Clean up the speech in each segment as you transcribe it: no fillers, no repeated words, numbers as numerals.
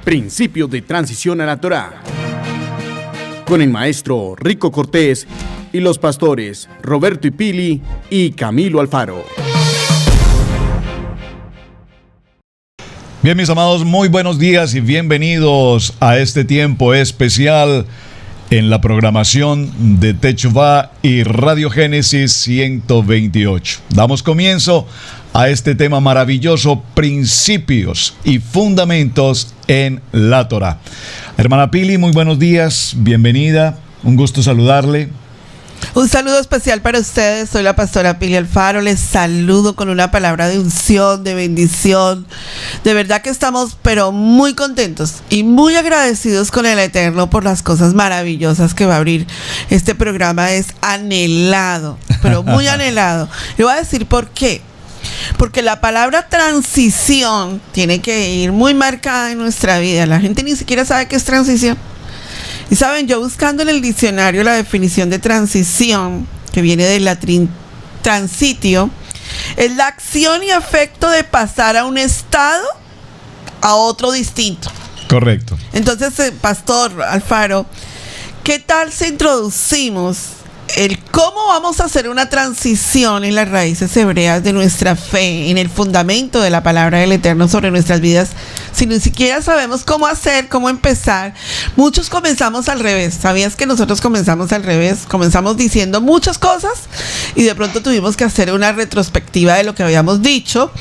Principios de transición a la Torá, con el maestro Rico Cortés y los pastores Roberto Ipili y Camilo Alfaro. Bien, mis amados, muy buenos días y bienvenidos a este tiempo especial en la programación de Techuvá y Radio Génesis 128. Damos comienzo a este tema maravilloso, principios y fundamentos en la Torá. Hermana Pili, muy buenos días, bienvenida, un gusto saludarle. Un saludo especial para ustedes, soy la pastora Pili Alfaro, les saludo con una palabra de unción, de bendición. De verdad que estamos pero muy contentos y muy agradecidos con el Eterno por las cosas maravillosas que va a abrir. Este programa es anhelado, pero muy anhelado. Le voy a decir por qué. Porque la palabra transición tiene que ir muy marcada en nuestra vida. La gente ni siquiera sabe qué es transición. Y saben, yo buscando en el diccionario la definición de transición, que viene del latín transitio, es la acción y efecto de pasar a un estado a otro distinto. Correcto. Entonces, Pastor Alfaro, ¿qué tal si introducimos el cómo vamos a hacer una transición en las raíces hebreas de nuestra fe, en el fundamento de la palabra del Eterno sobre nuestras vidas, si ni siquiera sabemos cómo hacer, cómo empezar? Muchos comenzamos al revés. ¿Sabías que nosotros comenzamos al revés? Comenzamos diciendo muchas cosas y de pronto tuvimos que hacer una retrospectiva de lo que habíamos dicho.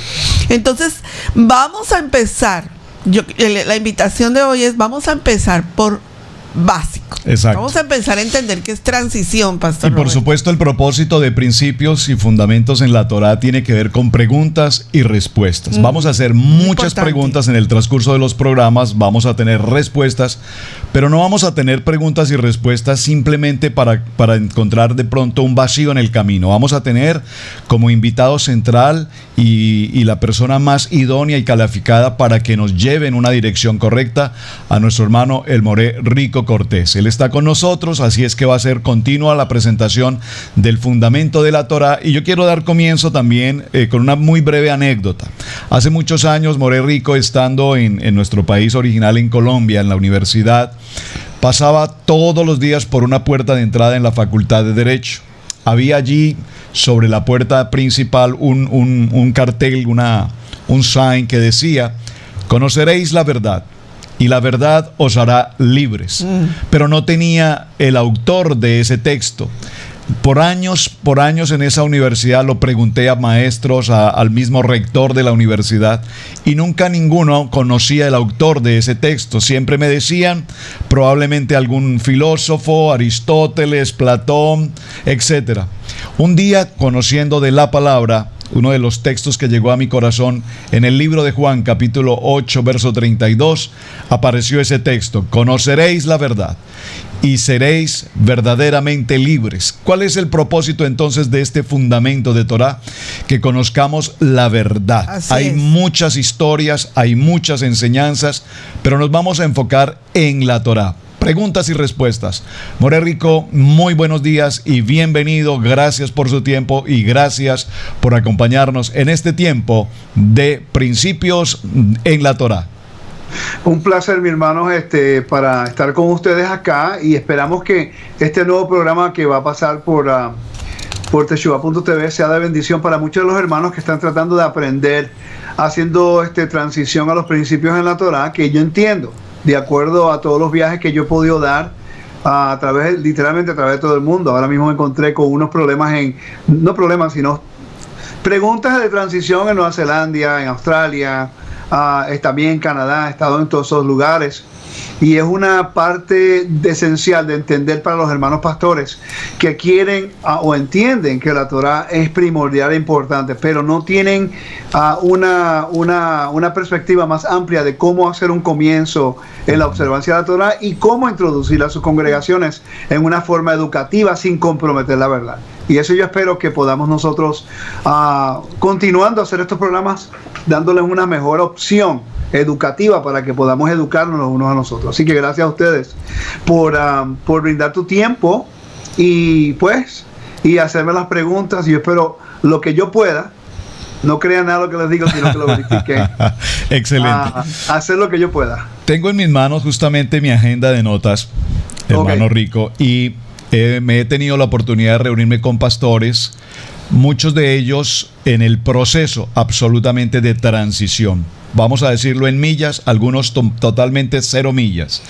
Entonces, vamos a empezar. La invitación de hoy es, vamos a empezar por básico. Exacto. Vamos a empezar a entender qué es transición, Pastor Y por Roberto. supuesto, el propósito de principios y fundamentos en la Torá tiene que ver con preguntas y respuestas. Vamos a hacer muchas preguntas en el transcurso de los programas, vamos a tener respuestas, pero no vamos a tener preguntas y respuestas simplemente para encontrar de pronto un vacío en el camino. Vamos a tener como invitado central y la persona más idónea y calificada para que nos lleve en una dirección correcta a nuestro hermano el Moré Rico Cortés. Él está con nosotros, así es que va a ser continua la presentación del fundamento de la Torá. Y yo quiero dar comienzo también con una muy breve anécdota. Hace muchos años, Moré Rico, estando en nuestro país original, en Colombia, en la universidad, pasaba todos los días por una puerta de entrada en la Facultad de Derecho. Había allí, sobre la puerta principal, un cartel, un sign que decía: conoceréis la verdad, y la verdad os hará libres. Pero no tenía el autor de ese texto. Por años en esa universidad lo pregunté a maestros, al mismo rector de la universidad, y nunca ninguno conocía el autor de ese texto. Siempre me decían, probablemente algún filósofo, Aristóteles, Platón, etc. Un día, conociendo de la palabra, uno de los textos que llegó a mi corazón, en el libro de Juan, capítulo 8, verso 32, apareció ese texto: conoceréis la verdad y seréis verdaderamente libres. ¿Cuál es el propósito entonces de este fundamento de Torá? Que conozcamos la verdad. Así hay es. muchas historias, hay muchas enseñanzas, pero nos vamos a enfocar en la Torá. Preguntas y respuestas. Moré Rico, muy buenos días y bienvenido. Gracias por su tiempo y gracias por acompañarnos en este tiempo de principios en la Torá. Un placer, mi hermano, para estar con ustedes acá, y esperamos que este nuevo programa que va a pasar por Techuvá.tv sea de bendición para muchos de los hermanos que están tratando de aprender, haciendo transición a los principios en la Torá, que yo entiendo, de acuerdo a todos los viajes que yo he podido dar literalmente a través de todo el mundo. Ahora mismo me encontré con unos problemas sino preguntas de transición en Nueva Zelanda, en Australia, también en Canadá. He estado en todos esos lugares. Y es una parte esencial de entender para los hermanos pastores que quieren o entienden que la Torá es primordial e importante, pero no tienen una perspectiva más amplia de cómo hacer un comienzo en la observancia de la Torá y cómo introducirla a sus congregaciones en una forma educativa sin comprometer la verdad. Y eso yo espero que podamos nosotros, continuando a hacer estos programas, dándoles una mejor opción educativa para que podamos educarnos los unos a nosotros. Así que gracias a ustedes por brindar tu tiempo y hacerme las preguntas. Y yo espero lo que yo pueda. No crean nada lo que les digo, sino que lo verifiquen. Excelente. Hacer lo que yo pueda. Tengo en mis manos justamente mi agenda de notas, hermano Rico, y me he tenido la oportunidad de reunirme con pastores, muchos de ellos en el proceso absolutamente de transición. Vamos a decirlo en millas, algunos totalmente 0 millas.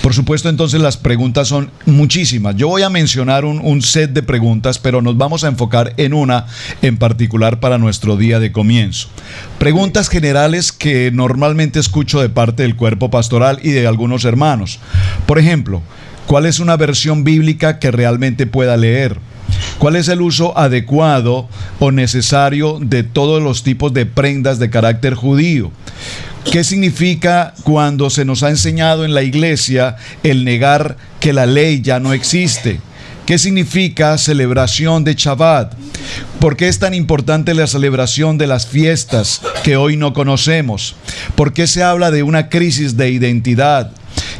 Por supuesto, entonces las preguntas son muchísimas. Yo voy a mencionar un set de preguntas, pero nos vamos a enfocar en una en particular para nuestro día de comienzo. Preguntas generales que normalmente escucho de parte del cuerpo pastoral y de algunos hermanos. Por ejemplo, ¿cuál es una versión bíblica que realmente pueda leer? ¿Cuál es el uso adecuado o necesario de todos los tipos de prendas de carácter judío? ¿Qué significa cuando se nos ha enseñado en la iglesia el negar que la ley ya no existe? ¿Qué significa celebración de Shabbat? ¿Por qué es tan importante la celebración de las fiestas que hoy no conocemos? ¿Por qué se habla de una crisis de identidad?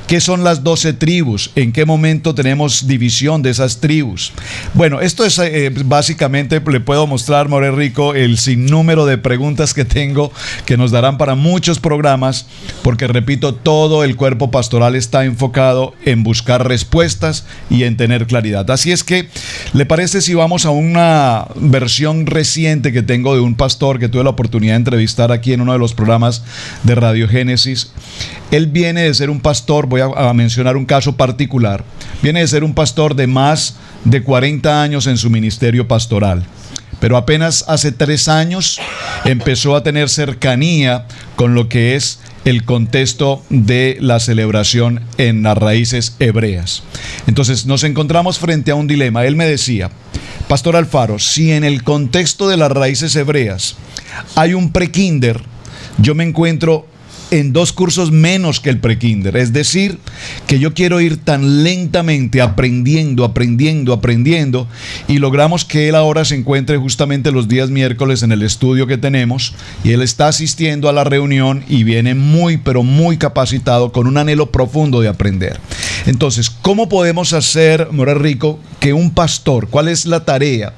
¿Qué son las 12 tribus? ¿En qué momento tenemos división de esas tribus? Bueno, esto es básicamente, le puedo mostrar, More Rico, el sinnúmero de preguntas que tengo que nos darán para muchos programas, porque repito, todo el cuerpo pastoral está enfocado en buscar respuestas y en tener claridad. Así es que, ¿le parece si vamos a una versión reciente que tengo de un pastor que tuve la oportunidad de entrevistar aquí en uno de los programas de Radio Génesis? Él viene de ser un pastor, voy a mencionar un caso particular, viene de ser un pastor de más de 40 años en su ministerio pastoral, pero apenas hace 3 años empezó a tener cercanía con lo que es el contexto de la celebración en las raíces hebreas. Entonces nos encontramos frente a un dilema. Él me decía: Pastor Alfaro, si en el contexto de las raíces hebreas hay un prekinder, yo me encuentro en 2 cursos menos que el prekinder. Es decir, que yo quiero ir tan lentamente aprendiendo, y logramos que él ahora se encuentre justamente los días miércoles en el estudio que tenemos, y él está asistiendo a la reunión y viene muy, pero muy capacitado, con un anhelo profundo de aprender. Entonces, ¿cómo podemos hacer, More Rico, que un pastor, cuál es la tarea?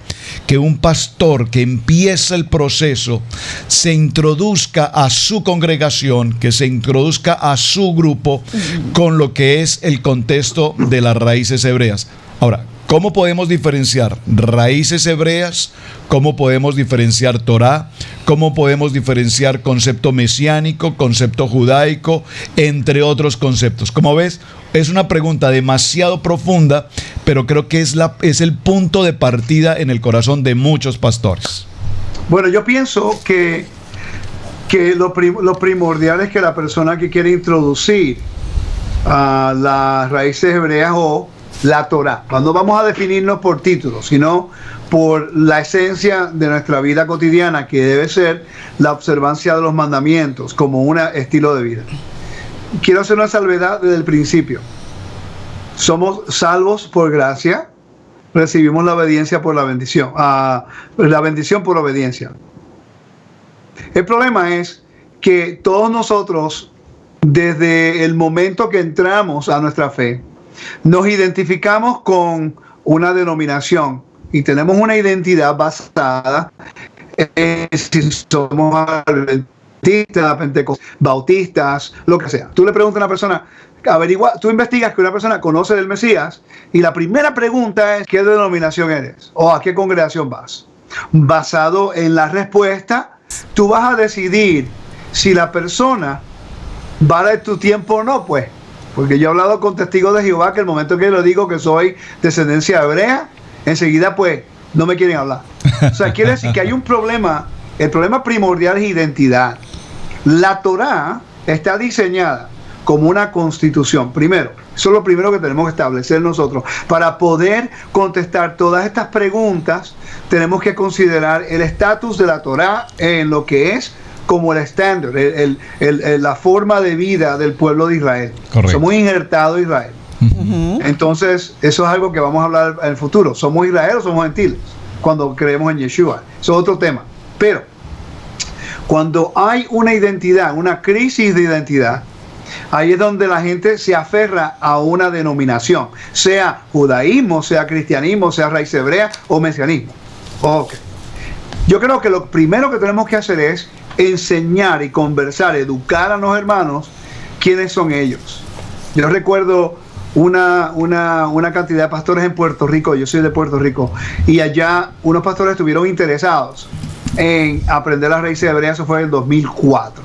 Que un pastor que empieza el proceso se introduzca a su congregación, que se introduzca a su grupo con lo que es el contexto de las raíces hebreas. Ahora, ¿cómo podemos diferenciar raíces hebreas? ¿Cómo podemos diferenciar Torá? ¿Cómo podemos diferenciar concepto mesiánico, concepto judaico, entre otros conceptos? Como ves, es una pregunta demasiado profunda, pero creo que es el punto de partida en el corazón de muchos pastores. Bueno, yo pienso que lo primordial es que la persona que quiere introducir a las raíces hebreas o la Torá, no vamos a definirnos por títulos, sino por la esencia de nuestra vida cotidiana, que debe ser la observancia de los mandamientos como un estilo de vida. Quiero hacer una salvedad desde el principio. Somos salvos por gracia, recibimos la obediencia por la bendición, la bendición por obediencia. El problema es que todos nosotros, desde el momento que entramos a nuestra fe, nos identificamos con una denominación y tenemos una identidad basada en si somos adventistas, pentecostales, bautistas, lo que sea. Tú le preguntas a una persona, tú investigas que una persona conoce del Mesías y la primera pregunta es: ¿qué denominación eres? ¿O a qué congregación vas? Basado en la respuesta, tú vas a decidir si la persona vale tu tiempo o no, pues. Porque yo he hablado con testigos de Jehová que el momento que yo digo que soy descendencia hebrea, enseguida pues no me quieren hablar. O sea, quiere decir que hay un problema. El problema primordial es identidad. La Torá está diseñada como una constitución. Primero, eso es lo primero que tenemos que establecer nosotros. Para poder contestar todas estas preguntas, tenemos que considerar el estatus de la Torá en lo que es como el estándar, la forma de vida del pueblo de Israel. Correcto. Somos injertados en Israel. Entonces, eso es algo que vamos a hablar en el futuro. ¿Somos Israel o somos gentiles? Cuando creemos en Yeshua. Eso es otro tema. Pero, cuando hay una identidad, una crisis de identidad, ahí es donde la gente se aferra a una denominación, sea judaísmo, sea cristianismo, sea raíz hebrea o mesianismo. Okay. Yo creo que lo primero que tenemos que hacer es enseñar y conversar, educar a los hermanos quiénes son ellos. Yo recuerdo una cantidad de pastores en Puerto Rico, yo soy de Puerto Rico, y allá unos pastores estuvieron interesados en aprender las raíces hebreas. Eso fue en el 2004,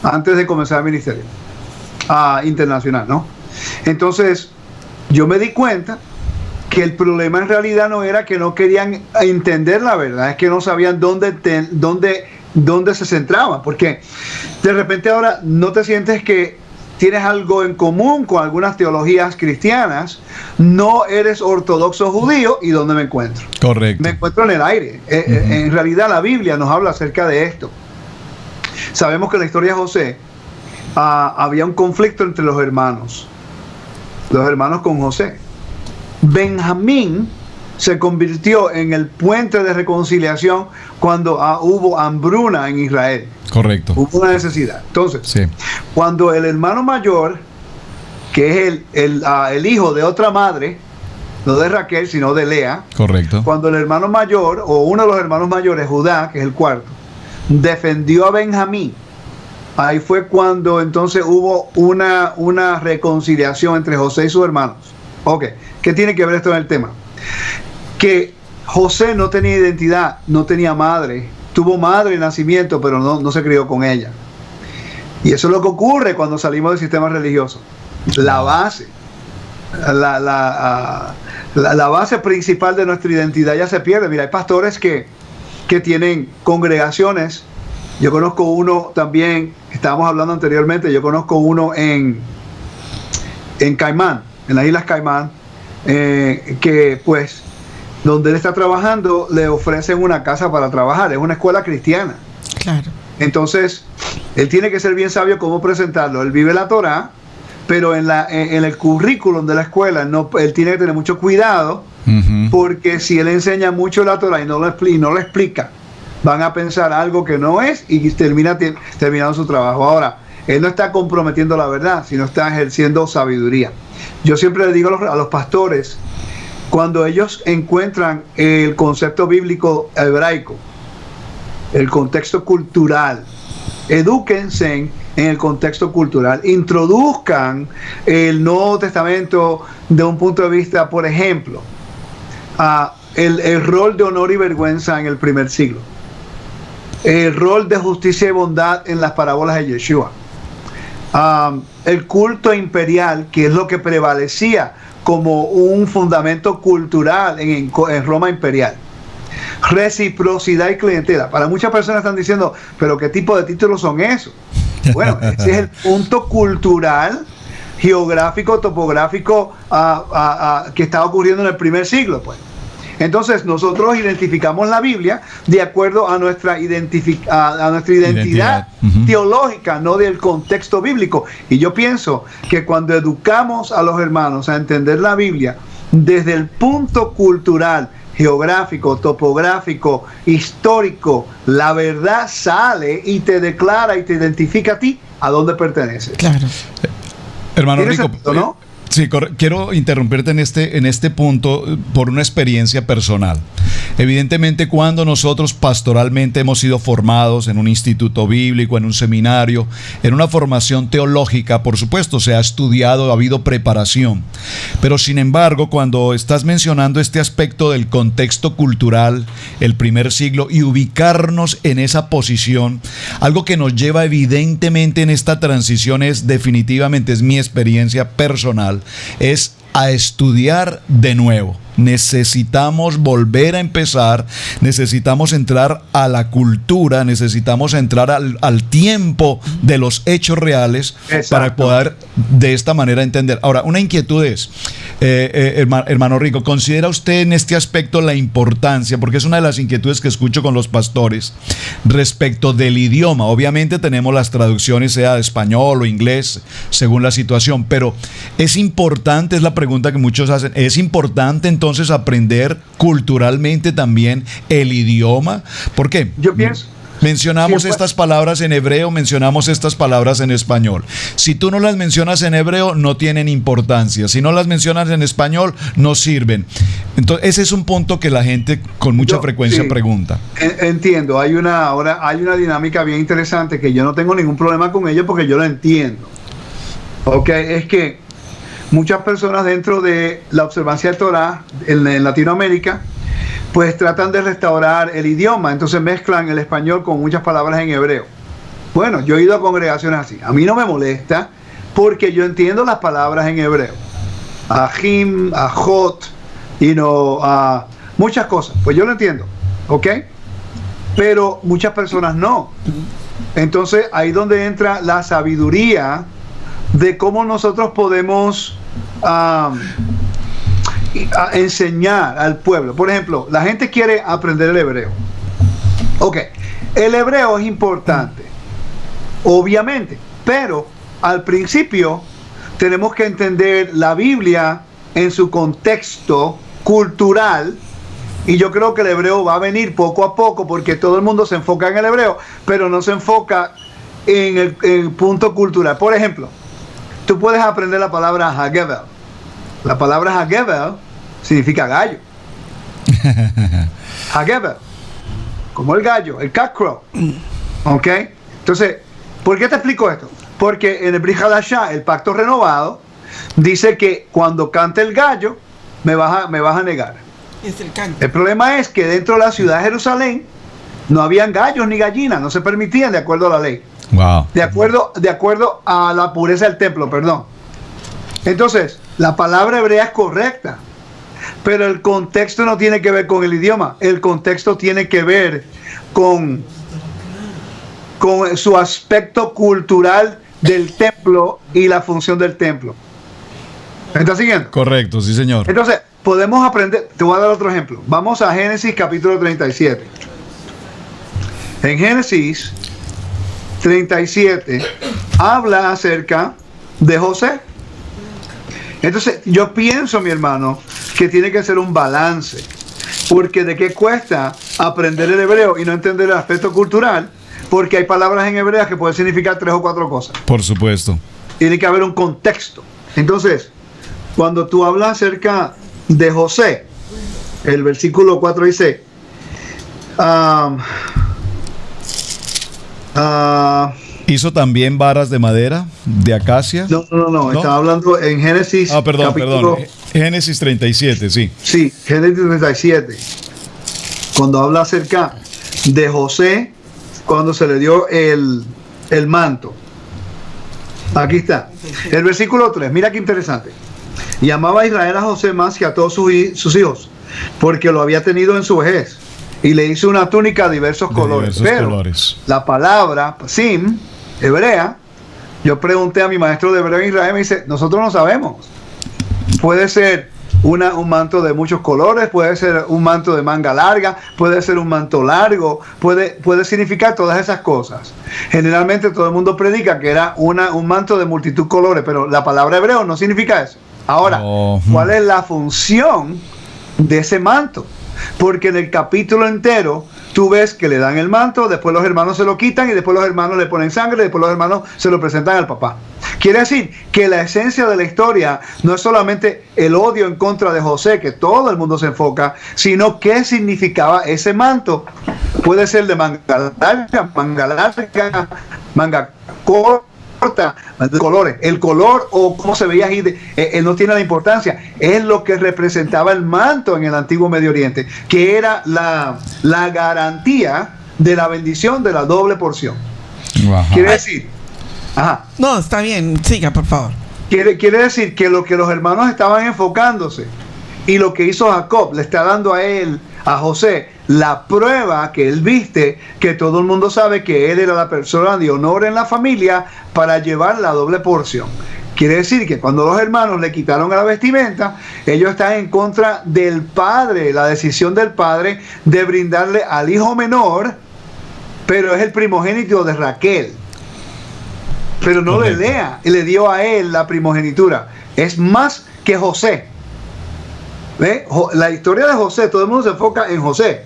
antes de comenzar el ministerio internacional, ¿no? Entonces, yo me di cuenta que el problema en realidad no era que no querían entender la verdad, es que no sabían dónde se centraban, porque de repente ahora no te sientes que tienes algo en común con algunas teologías cristianas, no eres ortodoxo judío. ¿Y dónde me encuentro? Correcto. Me encuentro en el aire. En realidad la Biblia nos habla acerca de esto. Sabemos que en la historia de José había un conflicto entre los hermanos con José. Benjamín se convirtió en el puente de reconciliación cuando hubo hambruna en Israel. Correcto. Hubo una necesidad. Entonces, sí, cuando el hermano mayor, que es el hijo de otra madre, no de Raquel, sino de Lea. Correcto. Cuando el hermano mayor, o uno de los hermanos mayores, Judá, que es el cuarto, defendió a Benjamín, ahí fue cuando entonces hubo una reconciliación entre José y sus hermanos. Ok, ¿qué tiene que ver esto en el tema? Que José no tenía identidad, no tenía madre, tuvo madre de nacimiento, pero no se crió con ella. Y eso es lo que ocurre cuando salimos del sistema religioso. La base, la base principal de nuestra identidad ya se pierde. Mira, hay pastores que tienen congregaciones. Yo conozco uno también, estábamos hablando anteriormente, yo conozco uno en Caimán, en las Islas Caimán, que pues donde él está trabajando le ofrecen una casa para trabajar, es una escuela cristiana. Claro. Entonces, él tiene que ser bien sabio cómo presentarlo. Él vive la Torá, pero en el currículum de la escuela él tiene que tener mucho cuidado, porque si él enseña mucho la Torá y no lo explica, van a pensar algo que no es y terminando su trabajo. Ahora, él no está comprometiendo la verdad, sino está ejerciendo sabiduría. Yo siempre le digo a los pastores, cuando ellos encuentran el concepto bíblico hebraico, el contexto cultural, edúquense en el contexto cultural, introduzcan el Nuevo Testamento de un punto de vista, por ejemplo, el rol de honor y vergüenza en el primer siglo, el rol de justicia y bondad en las parábolas de Yeshua, el culto imperial, que es lo que prevalecía como un fundamento cultural en Roma imperial, reciprocidad y clientela. Para muchas personas están diciendo, pero ¿qué tipo de títulos son esos? Bueno, ese es el punto cultural, geográfico, topográfico que estaba ocurriendo en el primer siglo, pues. Entonces nosotros identificamos la Biblia de acuerdo a nuestra identidad teológica, no del contexto bíblico. Y yo pienso que cuando educamos a los hermanos a entender la Biblia desde el punto cultural, geográfico, topográfico, histórico, la verdad sale y te declara y te identifica a ti a dónde perteneces. Claro. Hermano Rico, sentido, ¿no? Sí, quiero interrumpirte en este punto por una experiencia personal. Evidentemente, cuando nosotros pastoralmente hemos sido formados en un instituto bíblico, en un seminario, en una formación teológica, por supuesto, se ha estudiado, ha habido preparación. Pero sin embargo, cuando estás mencionando este aspecto del contexto cultural, el primer siglo, y ubicarnos en esa posición, algo que nos lleva evidentemente en esta transición es mi experiencia personal, es a estudiar de nuevo. Necesitamos volver a empezar, necesitamos entrar a la cultura, necesitamos entrar al tiempo de los hechos reales. Exacto. Para poder de esta manera entender. Ahora, una inquietud es, hermano Rico, ¿considera usted en este aspecto la importancia, porque es una de las inquietudes que escucho con los pastores, respecto del idioma? Obviamente tenemos las traducciones, sea de español o inglés, según la situación, pero es importante, es la pregunta que muchos hacen, ¿es importante entonces aprender culturalmente también el idioma? ¿Por qué? Yo pienso. Mencionamos estas palabras en hebreo, mencionamos estas palabras en español. Si tú no las mencionas en hebreo, no tienen importancia. Si no las mencionas en español, no sirven. Entonces, ese es un punto que la gente con mucha frecuencia pregunta. Entiendo. Hay una dinámica bien interesante que yo no tengo ningún problema con ello porque yo lo entiendo. Ok, es que muchas personas dentro de la observancia del Torah en Latinoamérica, pues tratan de restaurar el idioma, entonces mezclan el español con muchas palabras en hebreo. Bueno, yo he ido a congregaciones así. A mí no me molesta porque yo entiendo las palabras en hebreo. Ahim, Ajot, muchas cosas. Pues yo lo entiendo, ¿ok? Pero muchas personas no. Entonces ahí es donde entra la sabiduría de cómo nosotros podemos enseñar al pueblo. Por ejemplo, la gente quiere aprender el hebreo. Ok, el hebreo es importante, obviamente, pero al principio tenemos que entender la Biblia en su contexto cultural, y yo creo que el hebreo va a venir poco a poco porque todo el mundo se enfoca en el hebreo, pero no se enfoca en el punto cultural. Por ejemplo, tú puedes aprender la palabra Hagevel. La palabra Hagevel significa gallo. Hagevel, como el gallo, el cockcrow. ¿Ok? Entonces, ¿por qué te explico esto? Porque en el Brit Hadashah, el pacto renovado, dice que cuando cante el gallo, me vas a negar. Es el canto. El problema es que dentro de la ciudad de Jerusalén no habían gallos ni gallinas, no se permitían de acuerdo a la ley. Wow. De acuerdo a la pureza del templo, perdón. Entonces, la palabra hebrea es correcta, pero el contexto no tiene que ver con el idioma, el contexto tiene que ver con su aspecto cultural del templo y la función del templo. ¿Me estás siguiendo? Correcto, sí, señor. Entonces, podemos aprender, te voy a dar otro ejemplo. Vamos a Génesis capítulo 37. En Génesis 37 habla acerca de José. Entonces, yo pienso, mi hermano, que tiene que ser un balance. Porque de qué cuesta aprender el hebreo y no entender el aspecto cultural, porque hay palabras en hebreo que pueden significar 3 o 4 cosas. Por supuesto. Tiene que haber un contexto. Entonces, cuando tú hablas acerca de José, el versículo 4 dice, ¿hizo también varas de madera, de acacia? No. Estaba hablando en Génesis. Perdón. Génesis 37, sí. Sí, Génesis 37. Cuando habla acerca de José, cuando se le dio el manto. Aquí está. El versículo 3, mira qué interesante. Y amaba a Israel a José más que a todos sus hijos, porque lo había tenido en su vejez. Y le hizo una túnica de diversos colores. Pero la palabra sim, hebrea, yo pregunté a mi maestro de hebreo en Israel, me dice, nosotros no sabemos. Puede ser un manto de muchos colores, puede ser un manto de manga larga, puede ser un manto largo, puede significar todas esas cosas. Generalmente todo el mundo predica que era un manto de multitud de colores, pero la palabra hebreo no significa eso. Ahora, ¿cuál es la función de ese manto? Porque en el capítulo entero tú ves que le dan el manto, después los hermanos se lo quitan y después los hermanos le ponen sangre y después los hermanos se lo presentan al papá. Quiere decir que la esencia de la historia no es solamente el odio en contra de José, que todo el mundo se enfoca, sino qué significaba ese manto. Puede ser de manga larga, manga corta, de colores. El color o cómo se veía ahí no tiene la importancia. Es lo que representaba el manto en el antiguo Medio Oriente, que era la garantía de la bendición de la doble porción. Ajá. Quiere decir, no, está bien, siga, por favor. Quiere decir que lo que los hermanos estaban enfocándose y lo que hizo Jacob le está dando a José, la prueba que él viste, que todo el mundo sabe que él era la persona de honor en la familia para llevar la doble porción. Quiere decir que cuando los hermanos le quitaron la vestimenta, ellos están en contra del padre, la decisión del padre de brindarle al hijo menor, pero es el primogénito de Raquel. Pero no de Lea, y le dio a él la primogenitura. Es más que José. ¿Ve? La historia de José, todo el mundo se enfoca en José,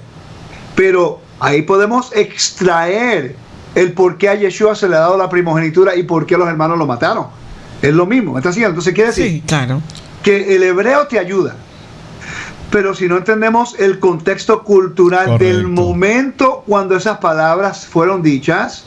pero ahí podemos extraer el por qué a Yeshua se le ha dado la primogenitura y por qué los hermanos lo mataron. Es lo mismo, ¿me estás siguiendo? Entonces quiere decir, sí, claro, que el hebreo te ayuda, pero si no entendemos el contexto cultural del momento cuando esas palabras fueron dichas,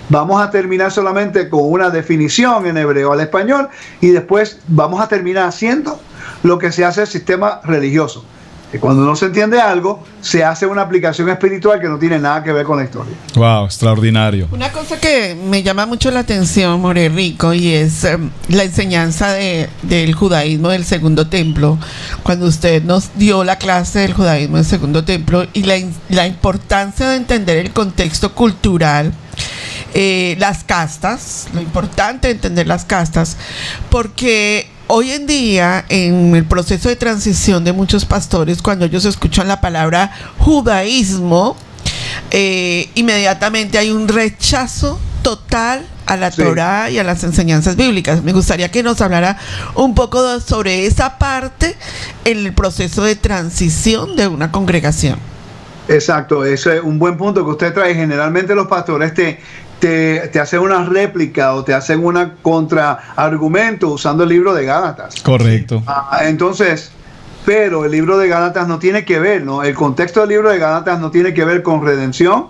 Vamos a terminar solamente con una definición en hebreo al español y después vamos a terminar haciendo lo que se hace en el sistema religioso. Que cuando no se entiende algo, se hace una aplicación espiritual que no tiene nada que ver con la historia. Wow, extraordinario. Una cosa que me llama mucho la atención, More Rico, y es la enseñanza del judaísmo del Segundo Templo. Cuando usted nos dio la clase del judaísmo del Segundo Templo y la importancia de entender el contexto cultural, las castas, lo importante de entender las castas, porque hoy en día, en el proceso de transición de muchos pastores, cuando ellos escuchan la palabra judaísmo, inmediatamente hay un rechazo total a la Torá y a las enseñanzas bíblicas. Me gustaría que nos hablara un poco sobre esa parte en el proceso de transición de una congregación. Exacto, ese es un buen punto que usted trae. Generalmente los pastores te hacen una réplica o te hacen una contraargumento usando el libro de Gálatas. Correcto. Entonces, pero el libro de Gálatas no tiene que ver, ¿no? El contexto del libro de Gálatas no tiene que ver con redención,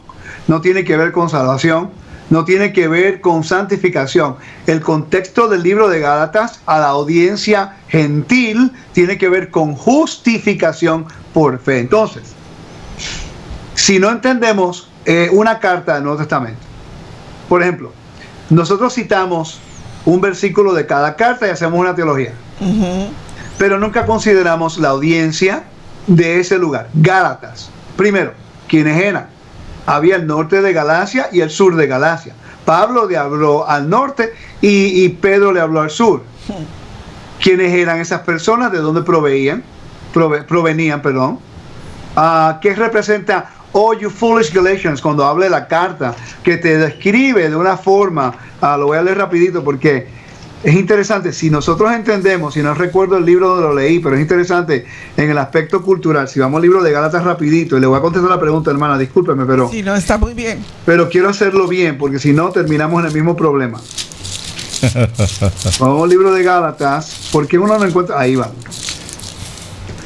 no tiene que ver con salvación, no tiene que ver con santificación. El contexto del libro de Gálatas a la audiencia gentil tiene que ver con justificación por fe. Entonces, si no entendemos una carta del Nuevo Testamento, por ejemplo, nosotros citamos un versículo de cada carta y hacemos una teología, pero nunca consideramos la audiencia de ese lugar. Gálatas, primero, ¿quiénes eran? Había el norte de Galacia y el sur de Galacia. Pablo le habló al norte y Pedro le habló al sur. ¿Quiénes eran esas personas? ¿De dónde provenían? ¿Qué representa "Oh, you foolish Galatians" cuando habla de la carta, que te describe de una forma? Lo voy a leer rapidito porque es interesante. Si nosotros entendemos, si no recuerdo el libro donde lo leí, pero es interesante en el aspecto cultural. Si vamos al libro de Gálatas rapidito, y le voy a contestar la pregunta, hermana, discúlpeme, pero sí, no, está muy bien, pero quiero hacerlo bien, porque si no terminamos en el mismo problema. Vamos al libro de Gálatas. ¿Por qué uno no encuentra? Ahí va.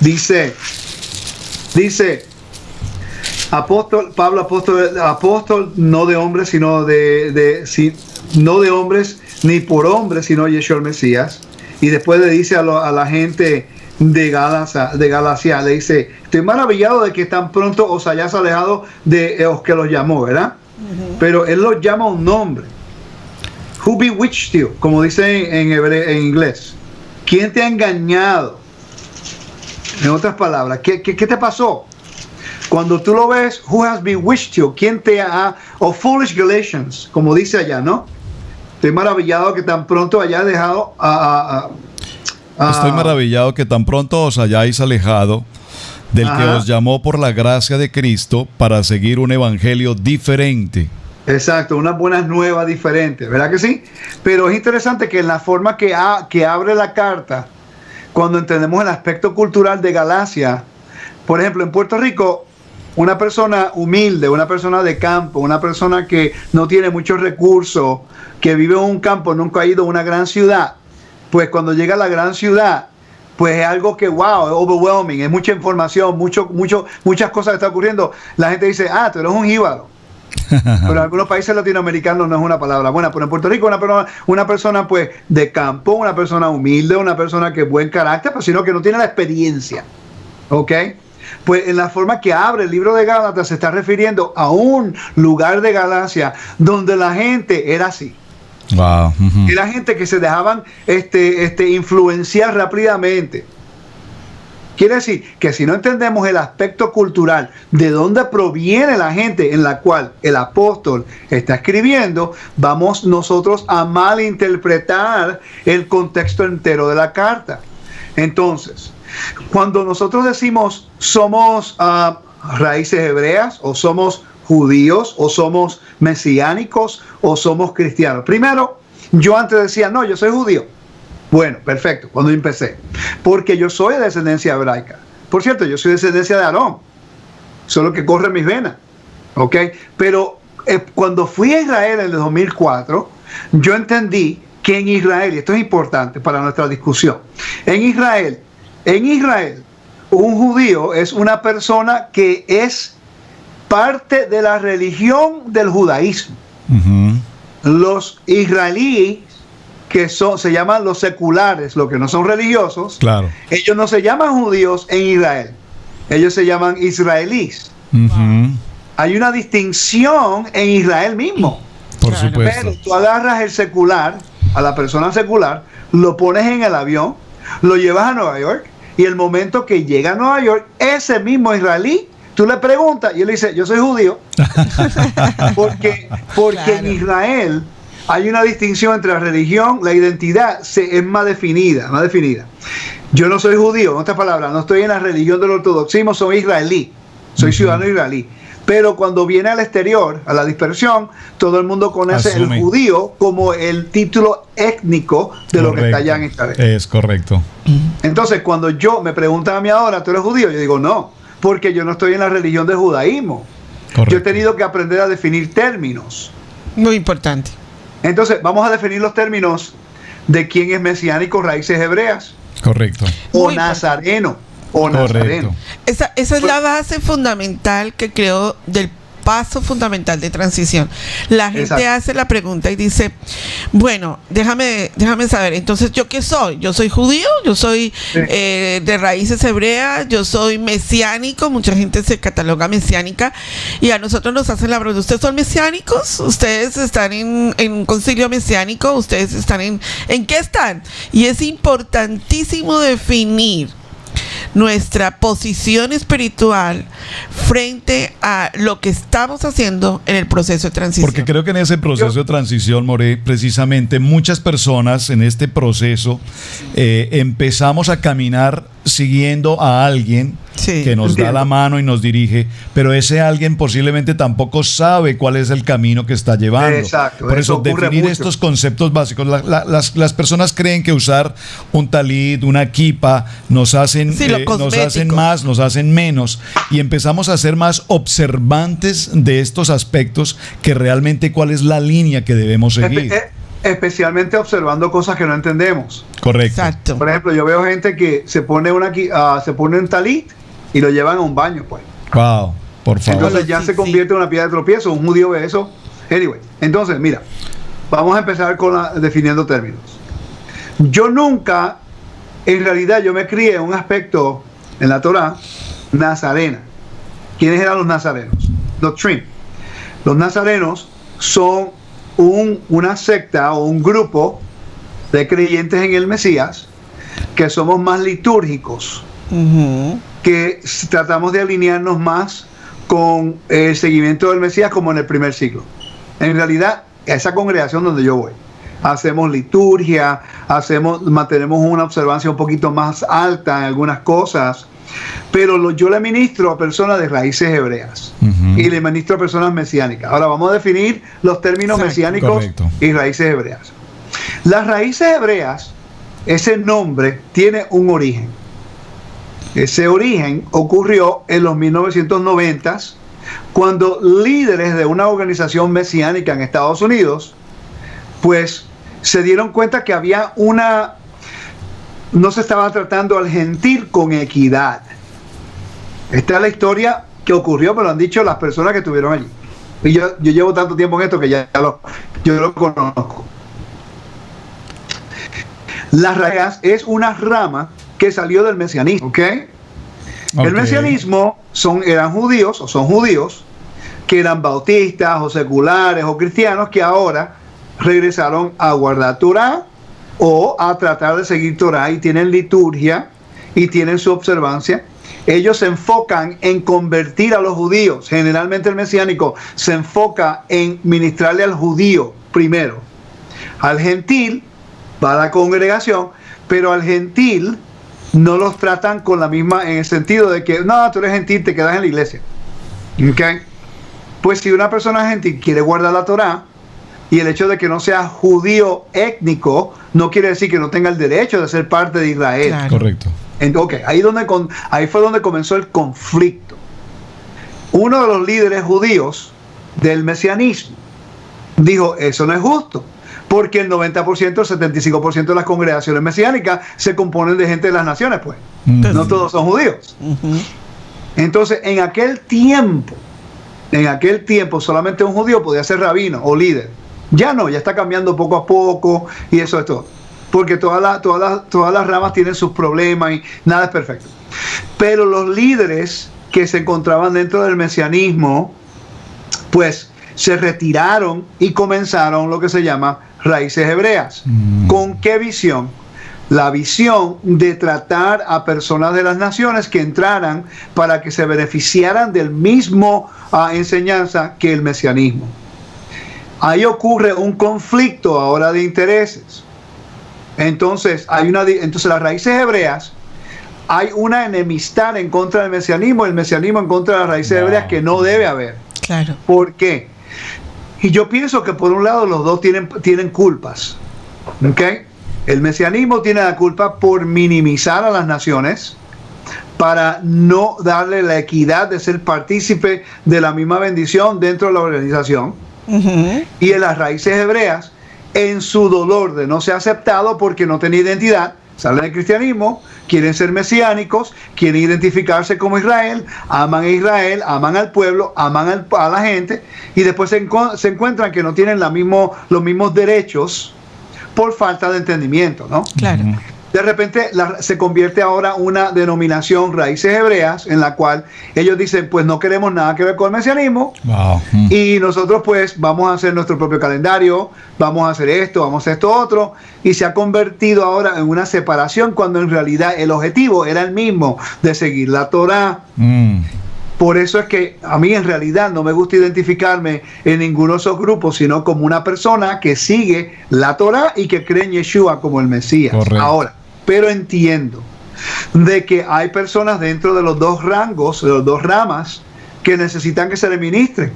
Dice Pablo, apóstol no de hombres, sino no de hombres ni por hombres, sino Yeshua el Mesías. Y después le dice a la gente de Galacia, le dice: estoy maravillado de que tan pronto os hayáis alejado de los que los llamó, ¿verdad? Pero él los llama un nombre. Who bewitched you, como dice en inglés. ¿Quién te ha engañado? En otras palabras, ¿qué te pasó? Cuando tú lo ves, who has bewitched you, ¿quién te ha, o foolish Galatians, como dice allá, ¿no? Estoy maravillado que tan pronto hayáis dejado Estoy maravillado que tan pronto os hayáis alejado del que os llamó por la gracia de Cristo para seguir un evangelio diferente. Exacto, unas buenas nuevas diferentes, ¿verdad que sí? Pero es interesante que en la forma que abre la carta, cuando entendemos el aspecto cultural de Galacia, por ejemplo, en Puerto Rico, una persona humilde, una persona de campo, una persona que no tiene muchos recursos, que vive en un campo, nunca ha ido a una gran ciudad, pues cuando llega a la gran ciudad, pues es algo que, wow, es overwhelming, es mucha información, muchas cosas que están ocurriendo. La gente dice: tú eres un jíbaro. Pero en algunos países latinoamericanos no es una palabra buena, pero en Puerto Rico una persona pues de campo, una persona humilde, una persona que es buen carácter, pero sino que no tiene la experiencia, ¿ok? Pues en la forma que abre el libro de Gálatas se está refiriendo a un lugar de Galacia donde la gente era así. Wow. Era gente que se dejaban influenciar rápidamente. Quiere decir que si no entendemos el aspecto cultural de dónde proviene la gente en la cual el apóstol está escribiendo, vamos nosotros a malinterpretar el contexto entero de la carta. Entonces, cuando nosotros decimos somos raíces hebreas, o somos judíos, o somos mesiánicos, o somos cristianos. Primero, yo antes decía: no, yo soy judío. Bueno, perfecto, cuando empecé, porque yo soy de descendencia hebraica. Por cierto, yo soy de descendencia de Aarón, solo que corre en mis venas, ¿ok? Pero cuando fui a Israel en el 2004, yo entendí que en Israel, y esto es importante para nuestra discusión, en Israel, un judío es una persona que es parte de la religión del judaísmo. los israelíes, que se llaman los seculares, los que no son religiosos, claro, ellos no se llaman judíos en Israel, ellos se llaman israelíes. Hay una distinción en Israel mismo. Por supuesto. Pero tú agarras el secular, a la persona secular, lo pones en el avión, lo llevas a Nueva York, y el momento que llega a Nueva York, ese mismo israelí, tú le preguntas y él dice, yo soy judío. porque claro, en Israel hay una distinción entre la religión, la identidad es más definida. Yo no soy judío, en otras palabras, no estoy en la religión del ortodoxismo, soy israelí, soy ciudadano israelí. Pero cuando viene al exterior, a la dispersión, todo el mundo conoce el judío como el título étnico de lo que está allá en Israel. Es correcto. Entonces, cuando me preguntan a mí ahora, ¿tú eres judío? Yo digo, no, porque yo no estoy en la religión del judaísmo. Correcto. Yo he tenido que aprender a definir términos. Muy importante. Entonces, vamos a definir los términos de quién es mesiánico, raíces hebreas. Correcto. O nazareno. Correcto. Esa es la base fundamental que creo del paso fundamental de transición. La gente Exacto. hace la pregunta y dice, bueno, déjame saber, entonces, ¿yo qué soy? ¿Yo soy judío? ¿Yo soy de raíces hebreas? ¿Yo soy mesiánico? Mucha gente se cataloga mesiánica y a nosotros nos hacen la pregunta, ¿ustedes son mesiánicos? ¿Ustedes están en un concilio mesiánico? ¿Ustedes están en qué están? Y es importantísimo definir nuestra posición espiritual frente a lo que estamos haciendo en el proceso de transición. Porque creo que en ese proceso de transición, More, precisamente muchas personas en este proceso empezamos a caminar siguiendo a alguien que nos da la mano y nos dirige, pero ese alguien posiblemente tampoco sabe cuál es el camino que está llevando. Exacto. Por eso definir estos conceptos básicos. Las personas creen que usar un talit, una kipa, nos hacen más, nos hacen menos, y empezamos a ser más observantes de estos aspectos que realmente cuál es la línea que debemos seguir. Especialmente observando cosas que no entendemos. Correcto. Exacto. Por ejemplo, yo veo gente que se pone un talit y lo llevan a un baño, pues. Wow, por favor. Entonces ya se convierte en una piedra de tropiezo. Un judío ve eso. Anyway, entonces, mira, vamos a empezar definiendo términos. Yo nunca, en realidad, yo me crié en un aspecto en la Torah nazarena. ¿Quiénes eran los nazarenos? Doctrine. Los nazarenos son una secta o un grupo de creyentes en el Mesías que somos más litúrgicos, que tratamos de alinearnos más con el seguimiento del Mesías como en el primer siglo. En realidad, esa congregación donde yo voy, hacemos liturgia, mantenemos una observancia un poquito más alta en algunas cosas, pero yo le ministro a personas de raíces hebreas y le ministro a personas mesiánicas. Ahora vamos a definir los términos mesiánicos y raíces hebreas. Las raíces hebreas, ese nombre tiene un origen. Ese origen ocurrió en los 1990s, cuando líderes de una organización mesiánica en Estados Unidos, pues se dieron cuenta que había no se estaba tratando al gentil con equidad. Esta es la historia que ocurrió, pero han dicho las personas que estuvieron allí. Y yo llevo tanto tiempo en esto que yo lo conozco. Las raíces es una rama que salió del mesianismo, ¿ok? El mesianismo eran judíos, o son judíos, que eran bautistas, o seculares, o cristianos, que ahora regresaron a guardar Torah, o a tratar de seguir Torah, y tienen liturgia, y tienen su observancia. Ellos se enfocan en convertir a los judíos. Generalmente el mesiánico se enfoca en ministrarle al judío primero. Al gentil va a la congregación, pero al gentil no los tratan con la misma, en el sentido de que, no, tú eres gentil, te quedas en la iglesia. ¿Okay? Pues si una persona gentil quiere guardar la Torah, y el hecho de que no sea judío étnico, no quiere decir que no tenga el derecho de ser parte de Israel. Claro. Correcto. Entonces, ahí fue donde comenzó el conflicto. Uno de los líderes judíos del mesianismo dijo, eso no es justo, porque el 90%, el 75% de las congregaciones mesiánicas se componen de gente de las naciones, pues. No todos son judíos. Entonces, en aquel tiempo solamente un judío podía ser rabino o líder. Ya no, ya está cambiando poco a poco y eso es todo. Porque todas las ramas tienen sus problemas y nada es perfecto. Pero los líderes que se encontraban dentro del mesianismo, pues se retiraron y comenzaron lo que se llama raíces hebreas. ¿Con qué visión? La visión de tratar a personas de las naciones que entraran para que se beneficiaran del mismo enseñanza que el mesianismo. Ahí ocurre un conflicto ahora de intereses. Entonces las raíces hebreas, hay una enemistad en contra del mesianismo, el mesianismo en contra de las raíces hebreas que no debe haber. Claro. ¿Por qué? Y yo pienso que por un lado los dos tienen culpas. ¿Ok? El mesianismo tiene la culpa por minimizar a las naciones, para no darle la equidad de ser partícipe de la misma bendición dentro de la organización. Y en las raíces hebreas, en su dolor de no ser aceptado porque no tenía identidad, salen del cristianismo, quieren ser mesiánicos, quieren identificarse como Israel, aman a Israel, aman al pueblo, aman a la gente, y después se encuentran que no tienen los mismos derechos por falta de entendimiento, ¿no? Claro. De repente se convierte ahora una denominación raíces hebreas en la cual ellos dicen, pues no queremos nada que ver con el mesianismo. Wow. Y nosotros pues vamos a hacer nuestro propio calendario, vamos a hacer esto, vamos a hacer esto otro, y se ha convertido ahora en una separación cuando en realidad el objetivo era el mismo, de seguir la Torá. Por eso es que a mí en realidad no me gusta identificarme en ninguno de esos grupos, sino como una persona que sigue la Torá y que cree en Yeshua como el Mesías. Correcto. Ahora, pero entiendo de que hay personas dentro de los dos rangos, de los dos ramas, que necesitan que se le ministren,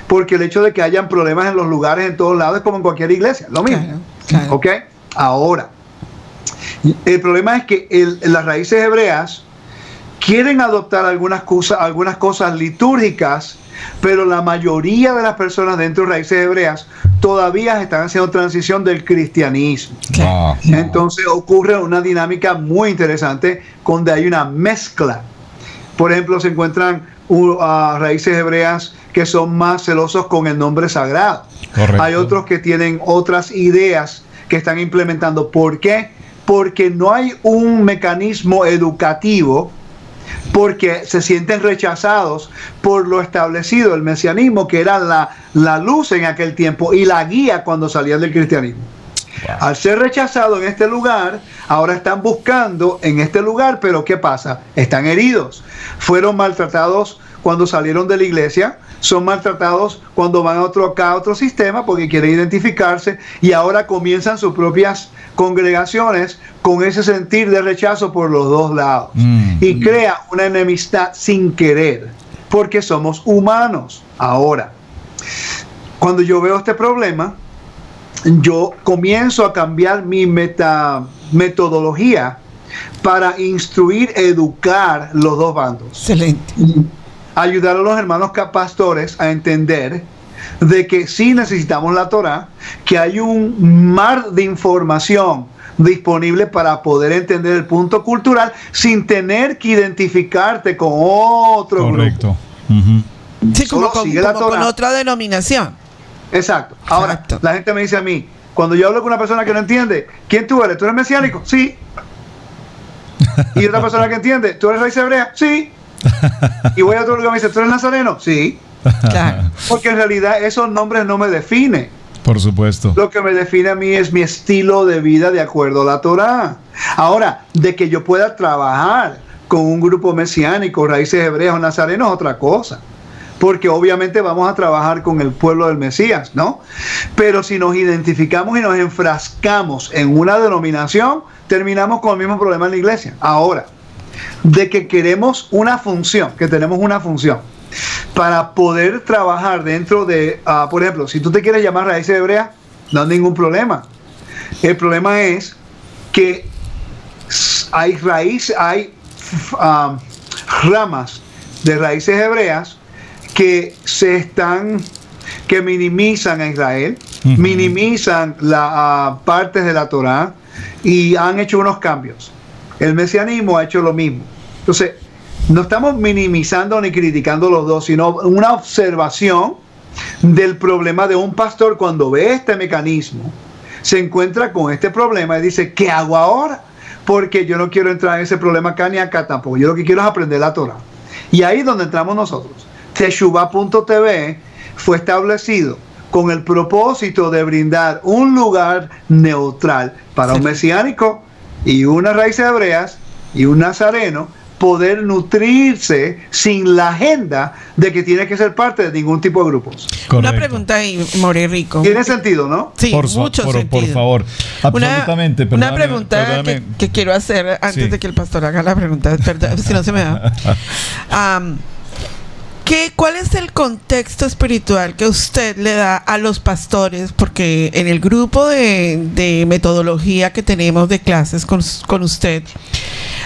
porque el hecho de que hayan problemas en los lugares en todos lados es como en cualquier iglesia, lo mismo. Claro. ¿Ok? Ahora, el problema es que las raíces hebreas quieren adoptar algunas cosas litúrgicas, pero la mayoría de las personas dentro de raíces hebreas todavía están haciendo transición del cristianismo. Entonces ocurre una dinámica muy interesante donde hay una mezcla. Por ejemplo, se encuentran raíces hebreas que son más celosos con el nombre sagrado. Correcto. Hay otros que tienen otras ideas que están implementando. ¿Por qué? Porque no hay un mecanismo educativo, porque se sienten rechazados por lo establecido, el mesianismo, que era la luz en aquel tiempo y la guía cuando salían del cristianismo. Wow. Al ser rechazados en este lugar, ahora están buscando en este lugar, pero ¿qué pasa? Están heridos. Fueron maltratados cuando salieron de la iglesia, son maltratados cuando van a otro sistema porque quieren identificarse, y ahora comienzan sus propias congregaciones con ese sentir de rechazo por los dos lados. Y crea una enemistad sin querer, porque somos humanos. Ahora, cuando yo veo este problema, yo comienzo a cambiar mi metodología para instruir, educar los dos bandos. Excelente. Ayudar a los hermanos pastores a entender de que sí necesitamos la Torá, que hay un mar de información disponible para poder entender el punto cultural sin tener que identificarte con otro Correcto. grupo. Sí, como con otra denominación. Exacto. Ahora, exacto. La gente me dice a mí, cuando yo hablo con una persona que no entiende, ¿quién tú eres? ¿Tú eres mesiánico? Sí. Y otra persona que entiende, ¿tú eres raíz hebrea? Sí. Y voy a otro lugar y me dice, ¿tú eres nazareno? Sí. Claro. Porque en realidad esos nombres no me definen. Por supuesto. Lo que me define a mí es mi estilo de vida de acuerdo a la Torá. Ahora, de que yo pueda trabajar con un grupo mesiánico, raíces hebreas o nazarenos, es otra cosa. Porque obviamente vamos a trabajar con el pueblo del Mesías, ¿no? Pero si nos identificamos y nos enfrascamos en una denominación, terminamos con el mismo problema en la iglesia. Ahora, de que queremos una función, que tenemos una función, para poder trabajar dentro de, por ejemplo, si tú te quieres llamar raíces hebreas, no hay ningún problema. El problema es que hay ramas de raíces hebreas que que minimizan a Israel, minimizan las partes de la Torá y han hecho unos cambios. El mesianismo ha hecho lo mismo. Entonces, no estamos minimizando ni criticando los dos, sino una observación del problema de un pastor cuando ve este mecanismo, se encuentra con este problema y dice, ¿qué hago ahora? Porque yo no quiero entrar en ese problema acá ni acá tampoco. Yo lo que quiero es aprender la Torah. Y ahí es donde entramos nosotros. Teshuvah.tv fue establecido con el propósito de brindar un lugar neutral para un mesiánico y unas raíces hebreas y un nazareno poder nutrirse sin la agenda de que tiene que ser parte de ningún tipo de grupos. Correcto. Una pregunta ahí, More Rico. Tiene sentido, ¿no? Sí, mucho sentido. Por favor, absolutamente. Una pregunta que quiero hacer antes de que el pastor haga la pregunta, perdón, si no se me da. ¿Cuál es el contexto espiritual que usted le da a los pastores? Porque en el grupo de metodología que tenemos de clases con usted,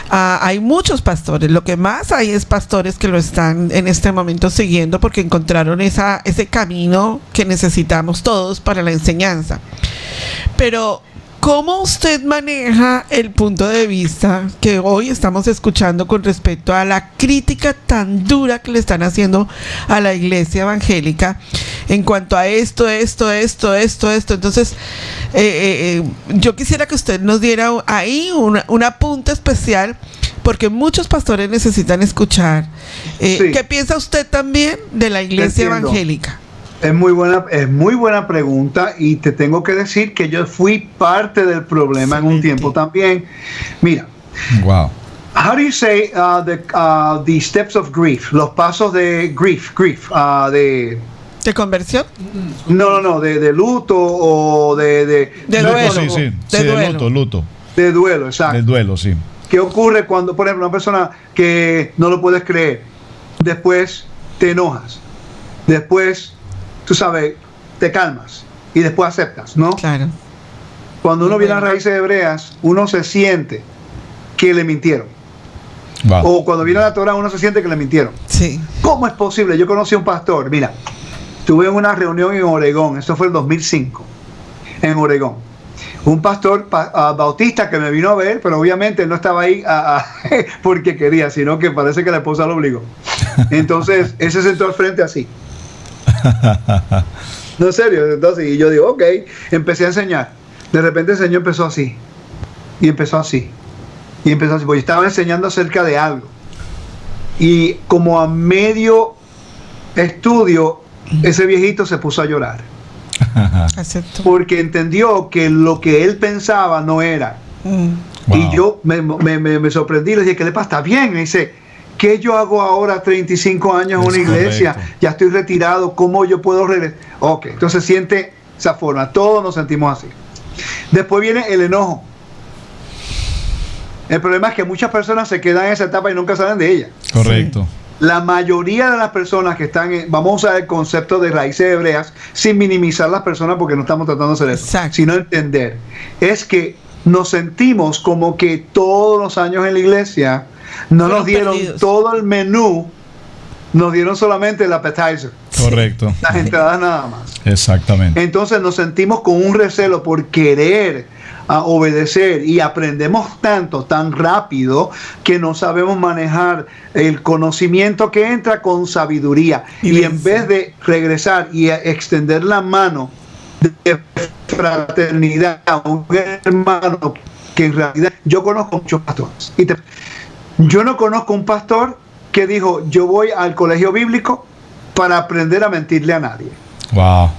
hay muchos pastores. Lo que más hay es pastores que lo están en este momento siguiendo porque encontraron ese camino que necesitamos todos para la enseñanza. Pero ¿cómo usted maneja el punto de vista que hoy estamos escuchando con respecto a la crítica tan dura que le están haciendo a la iglesia evangélica en cuanto a esto? Entonces, yo quisiera que usted nos diera ahí un apunte especial, porque muchos pastores necesitan escuchar. Sí. ¿Qué piensa usted también de la iglesia evangélica? Es muy buena pregunta, y te tengo que decir que yo fui parte del problema en un tiempo también. Mira, wow. How do you say the steps of grief? Los pasos de grief, ¿De conversión? No, de luto o de duelo. Sí, de luto. De duelo, exacto. Del duelo, sí. ¿Qué ocurre cuando, por ejemplo, una persona que no lo puedes creer, después te enojas, después, tú sabes, te calmas y después aceptas, ¿no? Claro. Cuando uno viene a raíces hebreas, uno se siente que le mintieron. Wow. O cuando viene a la Torah, uno se siente que le mintieron. Sí. ¿Cómo es posible? Yo conocí a un pastor, mira, tuve una reunión en Oregón, esto fue el 2005, en Oregón. Un pastor bautista que me vino a ver, pero obviamente él no estaba ahí porque quería, sino que parece que la esposa lo obligó. Entonces, él se sentó al frente así. No, en serio. Entonces, y yo digo, ok, empecé a enseñar. De repente el Señor empezó así. Y empezó así. Y empezó así. Porque estaba enseñando acerca de algo. Y como a medio estudio, ese viejito se puso a llorar. Acepto. Porque entendió que lo que él pensaba no era. Wow. Y yo me sorprendí. Le dije, ¿qué le pasa? ¿Está bien? Me dice, ¿qué yo hago ahora 35 años en una iglesia? Correcto. Ya estoy retirado, ¿cómo yo puedo regresar? Ok, entonces siente esa forma, todos nos sentimos así. Después viene el enojo. El problema es que muchas personas se quedan en esa etapa y nunca salen de ella. Correcto. Sí. La mayoría de las personas que están vamos a usar el concepto de raíces hebreas sin minimizar las personas, porque no estamos tratando de hacer eso, exacto, sino entender, es que nos sentimos como que todos los años en la iglesia no nos dieron perdidos. todo el menú, nos dieron solamente el appetizer, Correcto. las entradas nada más. Exactamente. Entonces nos sentimos con un recelo por querer obedecer, y aprendemos tan rápido que no sabemos manejar el conocimiento que entra con sabiduría, y en vez de regresar y extender la mano de fraternidad a un hermano que en realidad yo conozco muchos pastores, yo no conozco un pastor que dijo, yo voy al colegio bíblico para aprender a mentirle a nadie. Wow.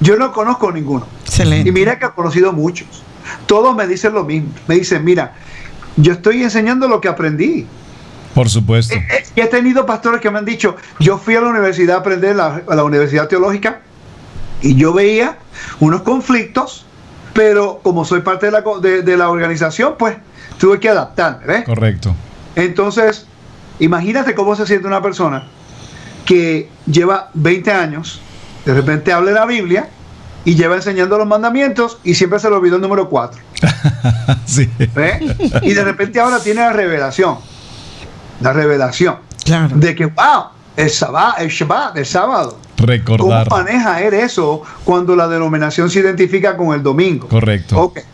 Yo no conozco ninguno. Excelente. Y mira que he conocido muchos. Todos me dicen lo mismo. Me dicen, mira, yo estoy enseñando lo que aprendí. Por supuesto. Y he tenido pastores que me han dicho, yo fui a la universidad a aprender, a la universidad teológica, y yo veía unos conflictos, pero como soy parte de la organización, pues tuve que adaptarme, ¿ves? Correcto. Entonces, imagínate cómo se siente una persona que lleva 20 años, de repente habla de la Biblia y lleva enseñando los mandamientos y siempre se le olvidó el número 4. Sí. ¿Ves? Y de repente ahora tiene la revelación claro, de que, wow, el Shabbat, el sábado. Recordar. ¿Cómo maneja él eso cuando la denominación se identifica con el domingo? Correcto. Okay.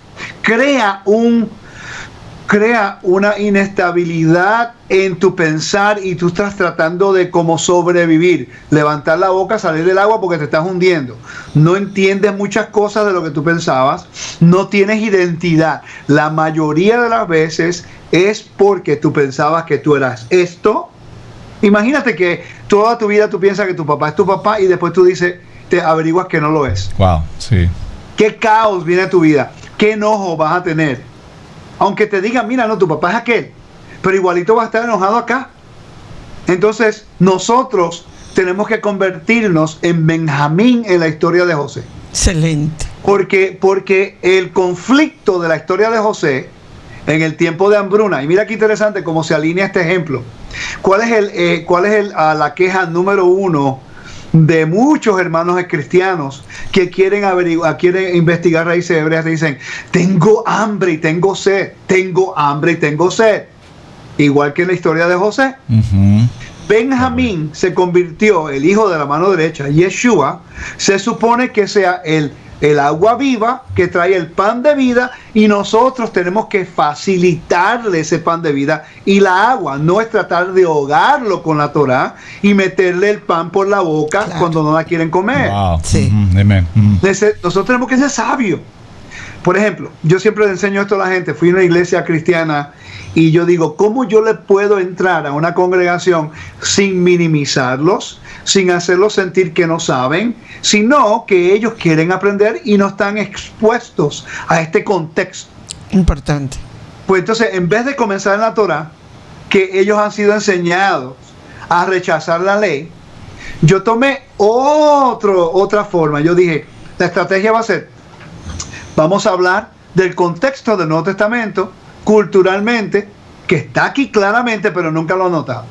Crea crea una inestabilidad en tu pensar y tú estás tratando de como sobrevivir, levantar la boca, salir del agua porque te estás hundiendo. No entiendes muchas cosas de lo que tú pensabas, no tienes identidad. La mayoría de las veces es porque tú pensabas que tú eras esto. Imagínate que toda tu vida tú piensas que tu papá es tu papá y después tú dices, te averiguas que no lo es. Wow, sí. ¿Qué caos viene a tu vida? ¿Qué enojo vas a tener? Aunque te digan, mira, no, tu papá es aquel, pero igualito va a estar enojado acá. Entonces, nosotros tenemos que convertirnos en Benjamín en la historia de José. Excelente. Porque el conflicto de la historia de José en el tiempo de hambruna, y mira qué interesante cómo se alinea este ejemplo. ¿Cuál es la queja número 1 de muchos hermanos cristianos que quieren investigar raíces hebreas? Dicen, tengo hambre y tengo sed, tengo hambre y tengo sed. Igual que en la historia de José. Benjamín se convirtió, el hijo de la mano derecha, Yeshua, se supone que sea el agua viva que trae el pan de vida, y nosotros tenemos que facilitarle ese pan de vida, y la agua no es tratar de ahogarlo con la Torah y meterle el pan por la boca cuando no la quieren comer. Wow. Sí. Nosotros tenemos que ser sabios. Por ejemplo, yo siempre le enseño esto a la gente. Fui a una iglesia cristiana y yo digo, ¿cómo yo le puedo entrar a una congregación sin minimizarlos, sin hacerlos sentir que no saben, sino que ellos quieren aprender y no están expuestos a este contexto? Importante. Pues entonces, en vez de comenzar en la Torah, que ellos han sido enseñados a rechazar la ley, yo tomé otra forma. Yo dije, la estrategia va a ser, vamos a hablar del contexto del Nuevo Testamento, culturalmente, que está aquí claramente, pero nunca lo han notado.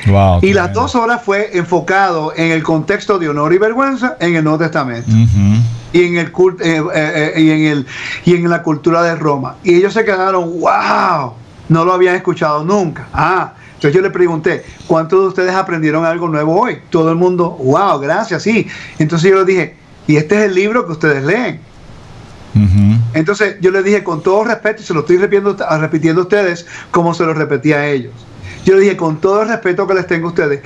Wow, y las 2 horas fue enfocado en el contexto de honor y vergüenza en el Nuevo Testamento. Y en la cultura de Roma. Y ellos se quedaron, wow, no lo habían escuchado nunca. Entonces yo le pregunté, ¿cuántos de ustedes aprendieron algo nuevo hoy? Todo el mundo, wow, gracias, sí. Entonces yo les dije, y este es el libro que ustedes leen. Entonces yo les dije con todo respeto, y se lo estoy repitiendo a ustedes como se lo repetía a ellos. Yo les dije con todo el respeto que les tengo a ustedes,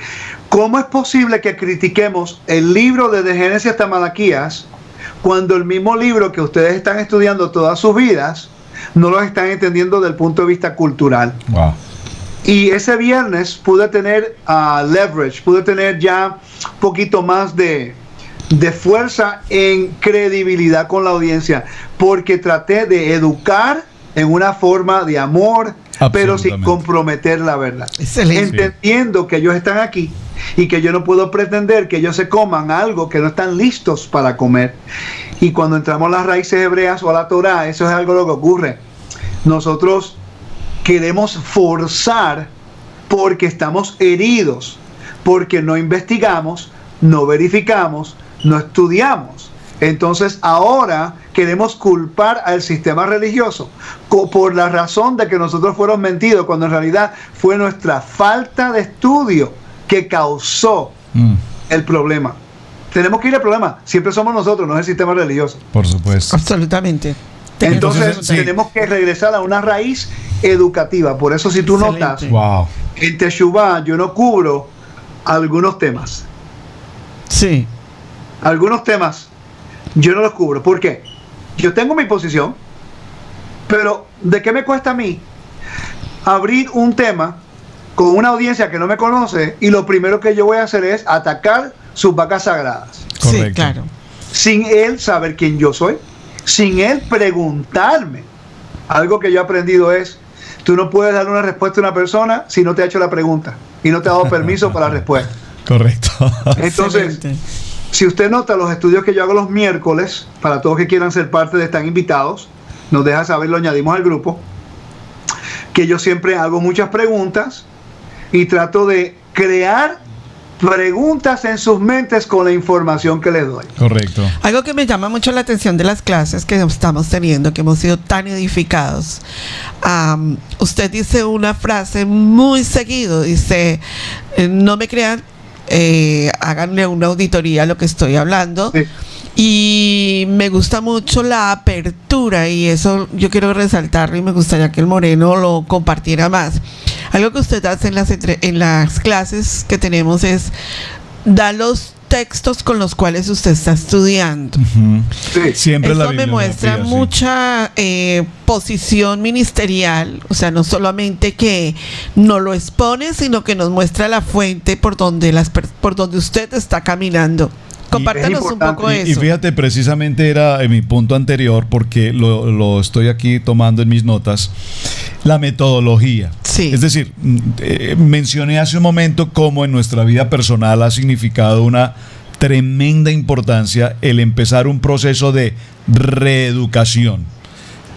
¿cómo es posible que critiquemos el libro desde Génesis hasta Malaquías cuando el mismo libro que ustedes están estudiando todas sus vidas no lo están entendiendo desde el punto de vista cultural? Wow. Y ese viernes pude tener leverage, pude tener ya un poquito más de fuerza en credibilidad con la audiencia, porque traté de educar en una forma de amor, pero sin comprometer la verdad. Excelente. Entendiendo que ellos están aquí y que yo no puedo pretender que ellos se coman algo que no están listos para comer. Y cuando entramos a las raíces hebreas o a la Torah, eso es algo lo que ocurre. Nosotros queremos forzar porque estamos heridos, porque no investigamos, no verificamos, no estudiamos. Entonces ahora queremos culpar al sistema religioso por la razón de que nosotros fueron mentidos, cuando en realidad fue nuestra falta de estudio que causó el problema. Tenemos que ir al problema. Siempre somos nosotros, no es el sistema religioso. Por supuesto. Absolutamente. Entonces tenemos que regresar a una raíz educativa. Por eso si tú notas, en Teshuvah yo no cubro algunos temas. Sí. Algunos temas yo no los cubro. ¿Por qué? Yo tengo mi posición, pero ¿de qué me cuesta a mí abrir un tema con una audiencia que no me conoce y lo primero que yo voy a hacer es atacar sus vacas sagradas? Correcto. Sí, claro. Sin él saber quién yo soy, sin él preguntarme. Algo que yo he aprendido es, tú no puedes darle una respuesta a una persona si no te ha hecho la pregunta y no te ha dado permiso para la respuesta. Correcto. Entonces, Excelente. si usted nota los estudios que yo hago los miércoles, para todos que quieran ser parte de están invitados, nos deja saber, lo añadimos al grupo, que yo siempre hago muchas preguntas y trato de crear preguntas en sus mentes con la información que les doy. Correcto. Algo que me llama mucho la atención de las clases que estamos teniendo, que hemos sido tan edificados. Usted dice una frase muy seguido, dice, no me crean, háganle una auditoría a lo que estoy hablando. Sí. Y me gusta mucho la apertura, y eso yo quiero resaltarlo, y me gustaría que el Moreno lo compartiera más. Algo que usted hace en las clases que tenemos es dar los textos con los cuales usted está estudiando. Sí, siempre eso la me muestra mucha posición ministerial, o sea, no solamente que no lo expone, sino que nos muestra la fuente por donde usted está caminando. Compártanos un poco eso. Y fíjate, precisamente era en mi punto anterior, porque lo estoy aquí tomando en mis notas, la metodología. Sí. Es decir, mencioné hace un momento cómo en nuestra vida personal ha significado una tremenda importancia el empezar un proceso de reeducación.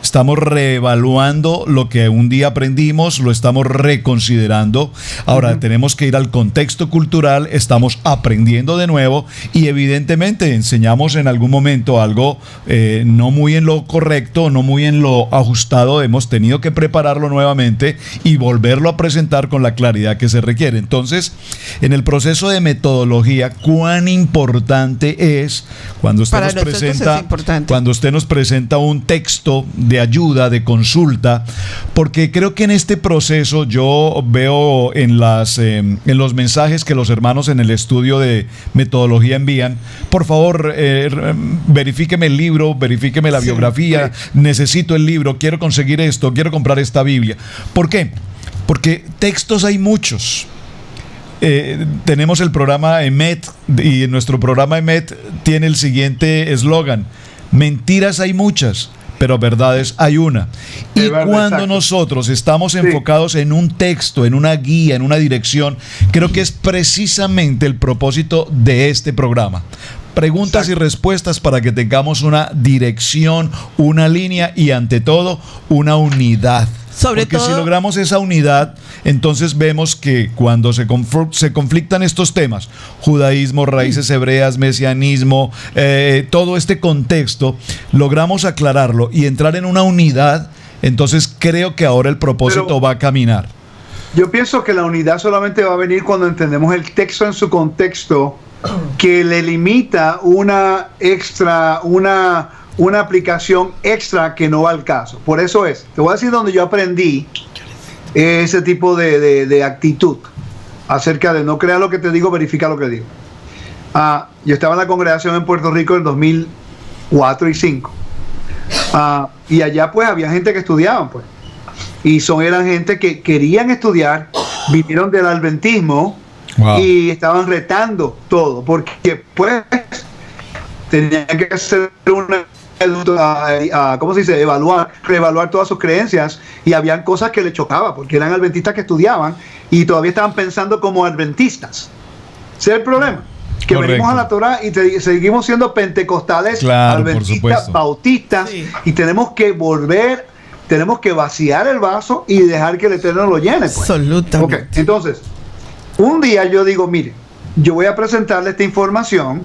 Estamos reevaluando lo que un día aprendimos, lo estamos reconsiderando. Ahora tenemos que ir al contexto cultural, estamos aprendiendo de nuevo y evidentemente enseñamos en algún momento algo no muy en lo correcto, no muy en lo ajustado. Hemos tenido que prepararlo nuevamente y volverlo a presentar con la claridad que se requiere. Entonces, en el proceso de metodología, cuán importante es cuando usted nos presenta un texto de ayuda, de consulta, porque creo que en este proceso yo veo en los mensajes que los hermanos en el estudio de metodología envían, por favor, verifíqueme el libro, verifíqueme la biografía, necesito el libro, quiero conseguir esto, quiero comprar esta Biblia. ¿Por qué? Porque textos hay muchos. Tenemos el programa EMET, y nuestro programa EMET tiene el siguiente eslogan: mentiras hay muchas, pero verdades hay una. Y cuando nosotros estamos enfocados en un texto, en una guía, en una dirección, creo que es precisamente el propósito de este programa. Preguntas y respuestas para que tengamos una dirección, una línea y ante todo una unidad. Porque si logramos esa unidad, entonces vemos que cuando se conflictan estos temas, judaísmo, raíces hebreas, mesianismo, todo este contexto, logramos aclararlo y entrar en una unidad, entonces creo que ahora el propósito va a caminar. Yo pienso que la unidad solamente va a venir cuando entendemos el texto en su contexto, que le limita una aplicación extra que no va al caso. Por eso te voy a decir donde yo aprendí ese tipo de actitud acerca de no crear lo que te digo, verifica lo que digo. Yo estaba en la congregación en Puerto Rico en 2004 y 2005. Y allá pues había gente que estudiaban pues. Y eran gente que querían estudiar, vinieron del adventismo. Wow. Y estaban retando todo, porque pues tenían que hacer reevaluar todas sus creencias, y habían cosas que le chocaban, porque eran adventistas que estudiaban y todavía estaban pensando como adventistas. Ese es el problema, que correcto, venimos a la Torah y seguimos siendo pentecostales, claro, adventistas, bautistas, sí, y tenemos que vaciar el vaso y dejar que el Eterno lo llene pues. Absolutamente. Okay, entonces un día yo digo, mire, yo voy a presentarle esta información,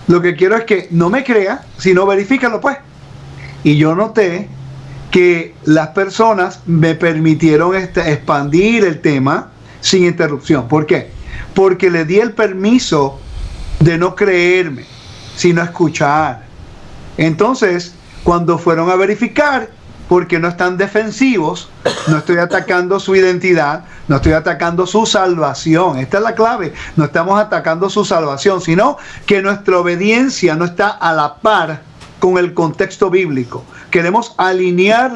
lo que quiero es que no me crea, sino verifícalo pues. Y yo noté que las personas me permitieron expandir el tema sin interrupción. ¿Por qué? Porque le di el permiso de no creerme, sino escuchar. Entonces, cuando fueron a verificar, porque no están defensivos, no estoy atacando su identidad, no estoy atacando su salvación. Esta es la clave. No estamos atacando su salvación, sino que nuestra obediencia no está a la par con el contexto bíblico. Queremos alinear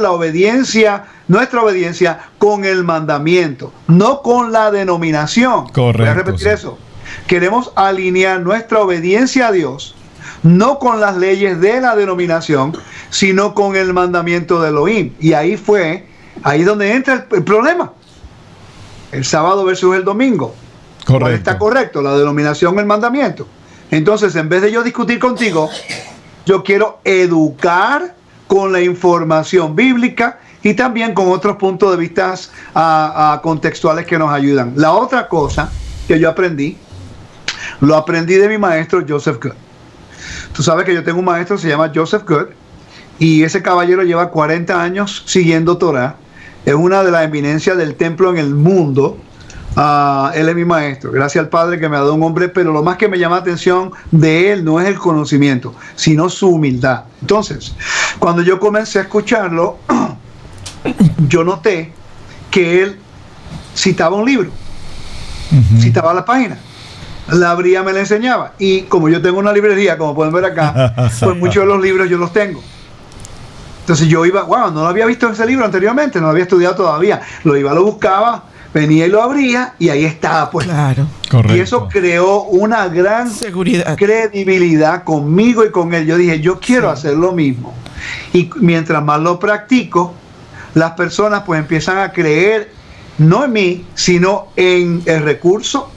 nuestra obediencia con el mandamiento, no con la denominación. Correcto. Voy a repetir eso. Queremos alinear nuestra obediencia a Dios, no con las leyes de la denominación, sino con el mandamiento de Elohim. Y ahí es donde entra el problema. El sábado versus el domingo. Correcto. ¿Cuál está correcto? ¿La denominación o el mandamiento? Entonces, en vez de yo discutir contigo, yo quiero educar con la información bíblica y también con otros puntos de vista contextuales que nos ayudan. La otra cosa que yo lo aprendí de mi maestro Joseph Good. Tú sabes que yo tengo un maestro que se llama Joseph Good, y ese caballero lleva 40 años siguiendo Torah. Es una de las eminencias del templo en el mundo. Él es mi maestro, gracias al Padre que me ha dado un hombre, pero lo más que me llama la atención de él no es el conocimiento, sino su humildad. Entonces, cuando yo comencé a escucharlo, yo noté que él citaba un libro, citaba la página, la abría, me la enseñaba, y como yo tengo una librería, como pueden ver acá, pues muchos de los libros yo los tengo. Entonces yo iba, wow, no lo había visto ese libro anteriormente, no lo había estudiado todavía, lo buscaba, venía y lo abría y ahí estaba, pues. Claro. Correcto. Y eso creó una gran Seguridad. credibilidad conmigo y con él. Yo dije, yo quiero hacer lo mismo. Y mientras más lo practico, las personas pues empiezan a creer, no en mí, sino en el recurso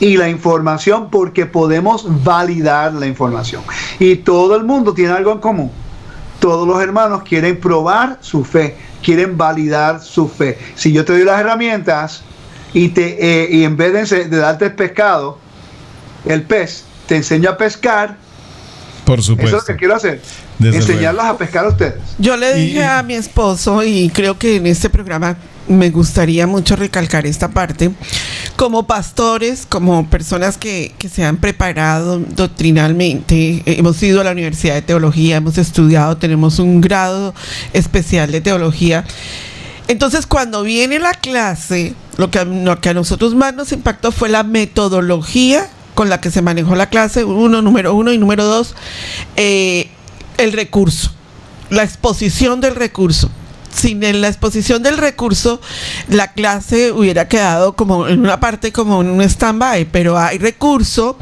y la información, porque podemos validar la información. Y todo el mundo tiene algo en común. Todos los hermanos quieren probar su fe, quieren validar su fe. Si yo te doy las herramientas y en vez de darte el pescado, el pez, te enseño a pescar, por supuesto. eso es lo que quiero hacer. Desde enseñarlos a pescar a ustedes. Yo le dije a mi esposo, y creo que en este programa me gustaría mucho recalcar esta parte, como pastores, como personas que se han preparado doctrinalmente, hemos ido a la Universidad de Teología, hemos estudiado, tenemos un grado especial de teología. Entonces, cuando viene la clase, lo que a nosotros más nos impactó fue la metodología con la que se manejó la clase, número uno, y número dos, el recurso, la exposición del recurso. Sin la exposición del recurso, la clase hubiera quedado como en una parte, como en un stand-by, pero hay recurso,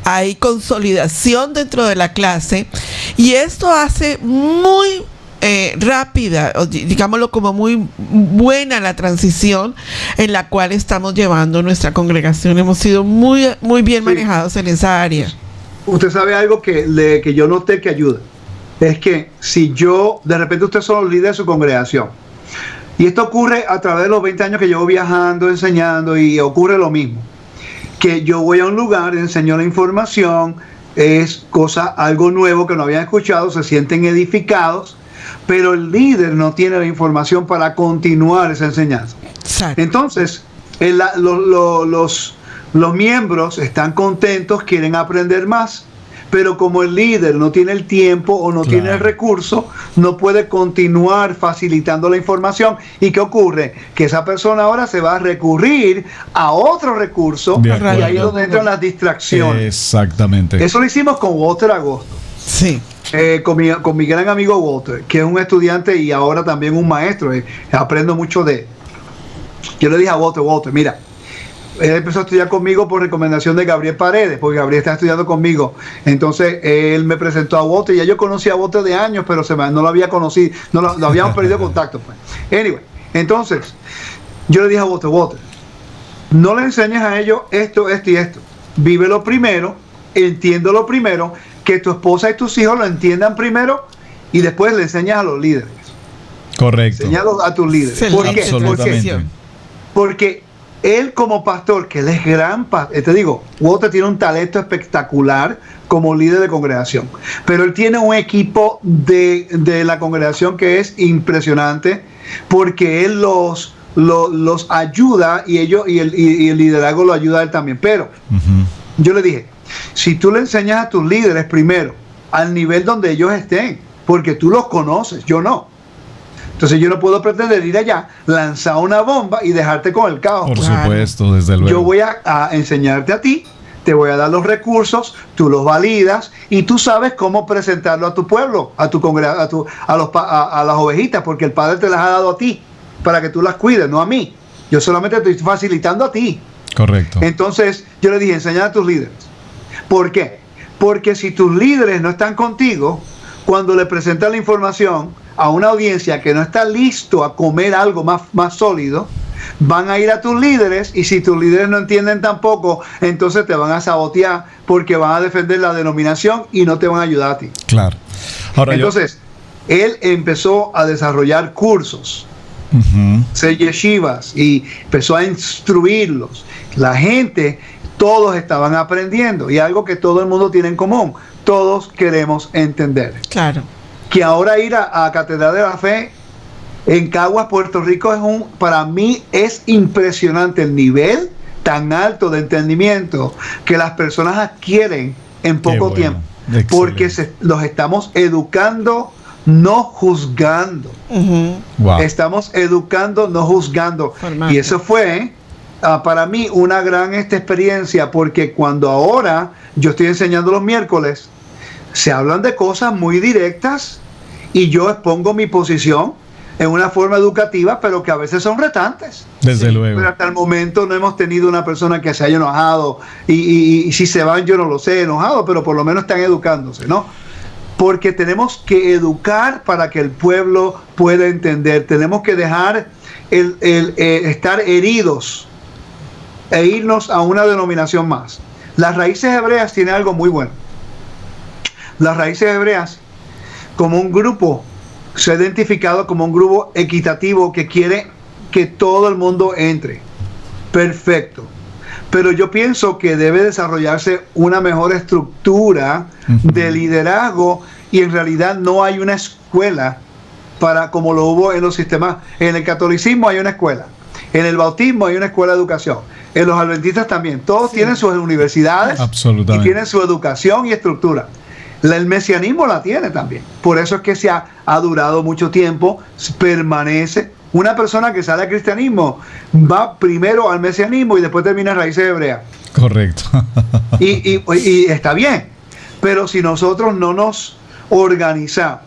hay consolidación dentro de la clase, y esto hace muy rápida, digámoslo, como muy buena la transición en la cual estamos llevando nuestra congregación. Hemos sido muy bien manejados en esa área. Usted sabe algo que yo noté que ayuda. Es que si yo, de repente usted son los líderes de su congregación, y esto ocurre a través de los 20 años que llevo viajando, enseñando, y ocurre lo mismo, que yo voy a un lugar, enseño la información, es algo nuevo que no habían escuchado, se sienten edificados, pero el líder no tiene la información para continuar esa enseñanza. Exacto. Entonces, los miembros están contentos, quieren aprender más, pero como el líder no tiene el tiempo o no tiene el recurso, no puede continuar facilitando la información. ¿Y qué ocurre? Que esa persona ahora se va a recurrir a otro recurso, y ahí es donde entran las distracciones. Exactamente. Eso lo hicimos con Walter Agosto. Sí. Con mi gran amigo Walter, que es un estudiante y ahora también un maestro. Aprendo mucho de él. Yo le dije a Walter, mira, él empezó a estudiar conmigo por recomendación de Gabriel Paredes, porque Gabriel está estudiando conmigo. Entonces él me presentó a Walter. Ya yo conocía a Walter de años, pero no lo había conocido, no lo habíamos perdido contacto, pues. Anyway, entonces yo le dije a Walter, no le enseñes a ellos esto y esto. Vívelo primero, entiéndelo primero, que tu esposa y tus hijos lo entiendan primero, y después le enseñas a los líderes. Correcto. Enséñalos a tus líderes. ¿Por qué? Porque él como pastor, que él es gran pastor, te digo, Walter tiene un talento espectacular como líder de congregación, pero él tiene un equipo de la congregación que es impresionante, porque él los ayuda, y el liderazgo lo ayuda a él también. Pero yo le dije, si tú le enseñas a tus líderes primero al nivel donde ellos estén, porque tú los conoces, yo no. Entonces yo no puedo pretender ir allá, lanzar una bomba y dejarte con el caos. Por supuesto, desde luego. Yo voy a enseñarte a ti, te voy a dar los recursos, tú los validas, y tú sabes cómo presentarlo a tu pueblo, a tu congregación, a las ovejitas, porque el Padre te las ha dado a ti para que tú las cuides, no a mí. Yo solamente te estoy facilitando a ti. Correcto. Entonces yo le dije, enseña a tus líderes. ¿Por qué? Porque si tus líderes no están contigo, cuando le presentas la información a una audiencia que no está listo a comer algo más sólido, van a ir a tus líderes, y si tus líderes no entienden tampoco, entonces te van a sabotear, porque van a defender la denominación y no te van a ayudar a ti. Claro. Ahora entonces, él empezó a desarrollar cursos, yeshivas, y empezó a instruirlos. La gente, todos estaban aprendiendo, y algo que todo el mundo tiene en común, todos queremos entender. Claro. Que ahora ir a Catedral de la Fe en Caguas, Puerto Rico, para mí es impresionante el nivel tan alto de entendimiento que las personas adquieren en poco tiempo. Excelente. Porque los estamos educando, no juzgando. Wow. Estamos educando, no juzgando. Formato. Y eso fue para mí una gran experiencia, porque cuando ahora yo estoy enseñando los miércoles, se hablan de cosas muy directas y yo expongo mi posición en una forma educativa, pero que a veces son retantes. Desde luego. Pero hasta el momento no hemos tenido una persona que se haya enojado, y si se van yo no lo sé, enojado, pero por lo menos están educándose, ¿no? Porque tenemos que educar para que el pueblo pueda entender. Tenemos que dejar estar heridos e irnos a una denominación más. Las raíces hebreas tienen algo muy bueno. Las raíces hebreas, como un grupo, se ha identificado como un grupo equitativo que quiere que todo el mundo entre. Perfecto. Pero yo pienso que debe desarrollarse una mejor estructura de liderazgo, y en realidad no hay una escuela para como lo hubo en los sistemas. En el catolicismo hay una escuela, en el bautismo hay una escuela de educación, en los adventistas también. Todos tienen sus universidades y tienen su educación y estructura. El mesianismo la tiene también. Por eso es que se ha durado mucho tiempo, permanece. Una persona que sale al cristianismo va primero al mesianismo y después termina en raíces hebreas. Correcto. Y está bien. Pero si nosotros no nos organizamos